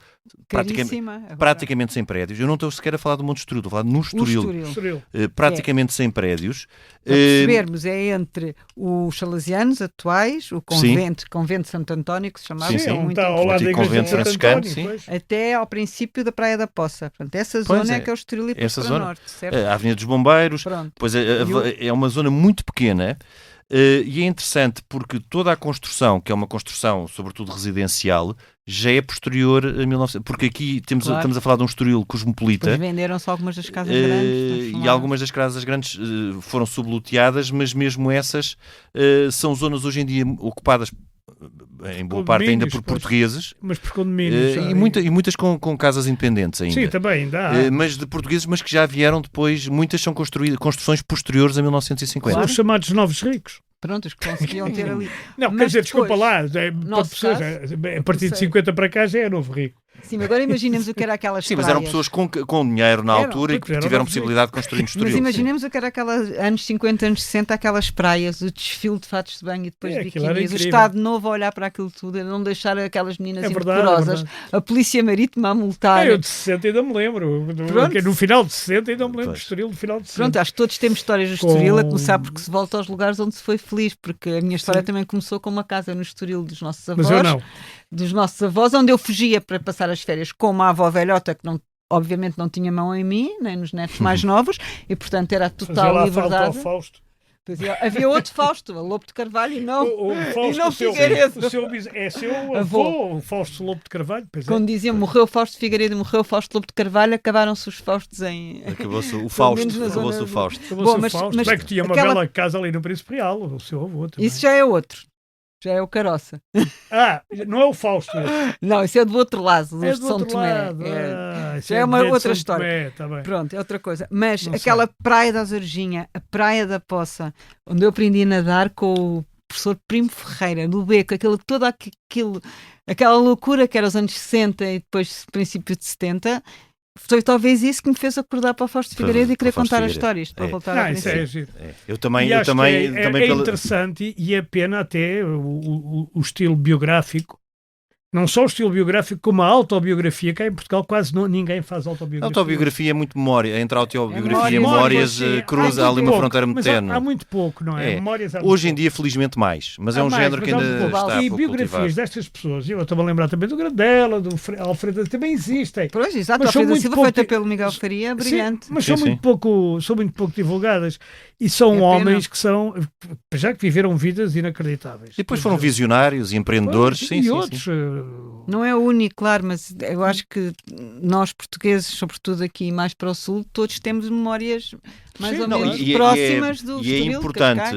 praticamente sem prédios. Eu não estou sequer a falar do Monte Estoril, estou a falar no Estoril. Praticamente sem prédios. Para percebermos, é entre os salesianos atuais, o convento de Santo António, que se chamava, ao lado da igreja de Santo António, até ao princípio da Praia da Poça. Portanto, essa zona é que é o Estoril e depois para o norte, certo? A Avenida dos Bombeiros, depois é uma zona muito pequena. E é interessante porque toda a construção, que é uma construção sobretudo residencial, já é posterior a 1900, porque aqui estamos a falar de um Estoril cosmopolita. Depois venderam-se algumas das casas grandes. E algumas das casas grandes foram subloteadas, mas mesmo essas são zonas hoje em dia ocupadas em boa parte ainda por portugueses, mas por condomínios e muitas com casas independentes ainda. Sim, também ainda há. Mas de portugueses, mas que já vieram depois, muitas são construções posteriores a 1950. São os chamados novos ricos. Pronto, os que conseguiam ter ali. Não, quer dizer, desculpa lá, a partir de 50 para cá já é novo rico. Sim, agora imaginemos o que era aquelas Sim, praias. mas eram pessoas com dinheiro na altura e que tiveram possibilidade de construir no Estoril. Mas imaginemos o que era aquelas anos 50, anos 60, aquelas praias, o desfile de fatos de banho e depois de biquinis, o Estado Novo a olhar para aquilo tudo, a não deixar aquelas meninas indecorosas, a Polícia Marítima a multar. Eu de 60 ainda me lembro. No final de 60 ainda me lembro do Estoril, no final de 60. Pronto, acho que todos temos histórias do Estoril, a começar porque se volta aos lugares onde se foi feliz, porque a minha história também começou com uma casa no Estoril dos nossos avós. Mas eu não. Dos nossos avós, onde eu fugia para passar as férias com uma avó velhota que obviamente não tinha mão em mim, nem nos netos mais novos, e portanto era a total liberdade. Havia outro Fausto, a Lobo de Carvalho, e não Figueiredo. É seu avô, o Fausto Lobo de Carvalho. Quando diziam morreu Fausto Figueiredo e morreu Fausto Lobo de Carvalho, acabaram-se os Faustos em... Acabou-se o Fausto. Acabou-se o Fausto. Mas bem que tinha uma bela casa ali no Príncipe Real, o seu avô também. Isso já é outro. Já é o Caroça. Não é o Fausto. Não, isso é do outro lado, de São Tomé. Já é uma outra história. Tá bem. Pronto, é outra coisa. Mas aquela praia da Azorjinha, a praia da Poça, onde eu aprendi a nadar com o professor Primo Ferreira, no Beco, aquela loucura que era os anos 60 e depois princípio de 70... Foi talvez isso que me fez acordar para o Fausto Figueiredo e querer contar as histórias. Para voltar a isso é giro. Eu também interessante e é pena até o estilo biográfico. Não só o estilo biográfico, como a autobiografia, que em Portugal quase ninguém faz autobiografia. A autobiografia é muito memória. Entre a autobiografia e memórias cruza ali uma fronteira muito tenue. Há muito pouco, não é? Hoje em dia, felizmente, mais. Mas é um género que ainda está e biografias destas pessoas, eu estou a lembrar também do Grandela, do Alfredo, também existem. Pois, exato, Alfredo Silva, feita pelo Miguel Faria, brilhante. Sim, mas são muito pouco divulgadas. E são homens que são, já que viveram vidas inacreditáveis. E depois foram visionários e empreendedores. E outros. Não é o único, claro, mas eu acho que nós portugueses, sobretudo aqui mais para o sul, todos temos memórias mais ou menos próximas do Estoril.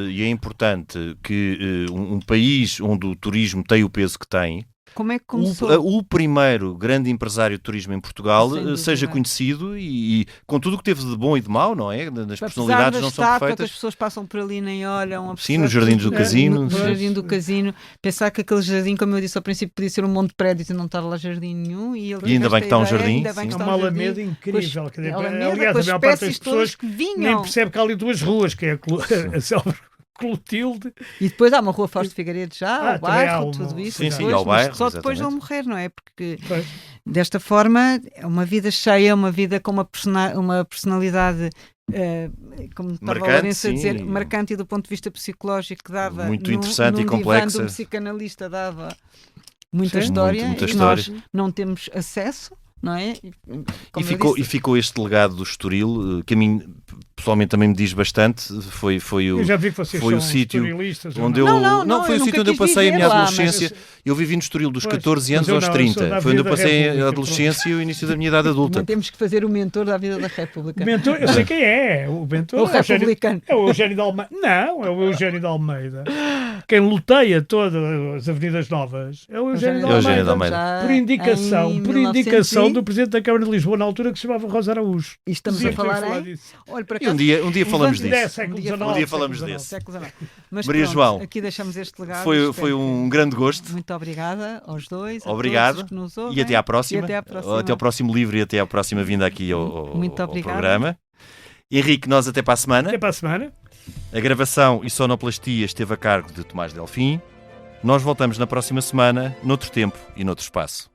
E é importante que um país onde o turismo tem o peso que tem, como é que começou? O primeiro grande empresário de turismo em Portugal seja conhecido e com tudo o que teve de bom e de mau, não é? As personalidades não são perfeitas. Que as pessoas passam por ali e nem olham. Sim, nos jardins do casino. No jardim do casino. Pensar que aquele jardim, como eu disse ao princípio, podia ser um monte de prédios e não estava lá jardim nenhum. E ainda bem que está um jardim. É uma alameda incrível. Aliás, a maior parte das pessoas nem percebe que há ali duas ruas, que é a Selva Clotilde. E depois há uma rua Fausto Figueiredo já, o bairro, tudo isso. Sim, depois, ao bairro, só depois vão morrer, não é? Porque desta forma é uma vida cheia, uma vida com uma personalidade, como estava a Lourenço a dizer, marcante e do ponto de vista psicológico, que dava muito interessante e complexa. Um psicanalista dava muita história e que nós não temos acesso. Não é? E ficou este legado do Estoril, que a mim pessoalmente também me diz bastante. Foi eu já vi que vocês foi são o sítio onde foi o sítio onde eu passei a minha adolescência. Eu vivi no Estoril dos 14 anos aos 30. Foi onde eu passei a adolescência e o início da minha idade adulta. Não temos que fazer o mentor da vida da República. O mentor, eu sei quem é. O mentor o republicano. É o Eugénio de Almeida. Não, é o Eugénio de Almeida. Quem luteia todas as avenidas novas é o Eugénio de Almeida. Por indicação do Presidente da Câmara de Lisboa na altura, que se chamava Rosa Araújo. E estamos a falar disso. Olha, para cá, um dia falamos disso. Um dia falamos disso. Mas Maria João, aqui deixamos este legado. Foi um grande gosto. Muito obrigada aos dois. Obrigado. A todos que nos ouvem. E até à próxima. Até ao próximo livro e até à próxima vinda aqui ao programa. Henrique, nós até para a semana. Até para a semana. A gravação e sonoplastia esteve a cargo de Tomás Delfim. Nós voltamos na próxima semana, noutro tempo e noutro espaço.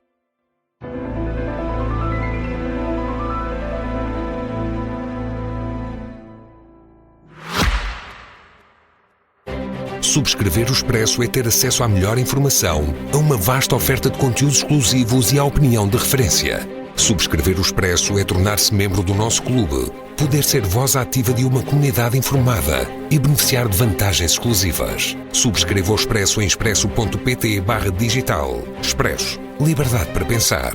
Subscrever o Expresso é ter acesso à melhor informação, a uma vasta oferta de conteúdos exclusivos e à opinião de referência. Subscrever o Expresso é tornar-se membro do nosso clube, poder ser voz ativa de uma comunidade informada e beneficiar de vantagens exclusivas. Subscreva o Expresso em expresso.pt/digital. Expresso. Liberdade para pensar.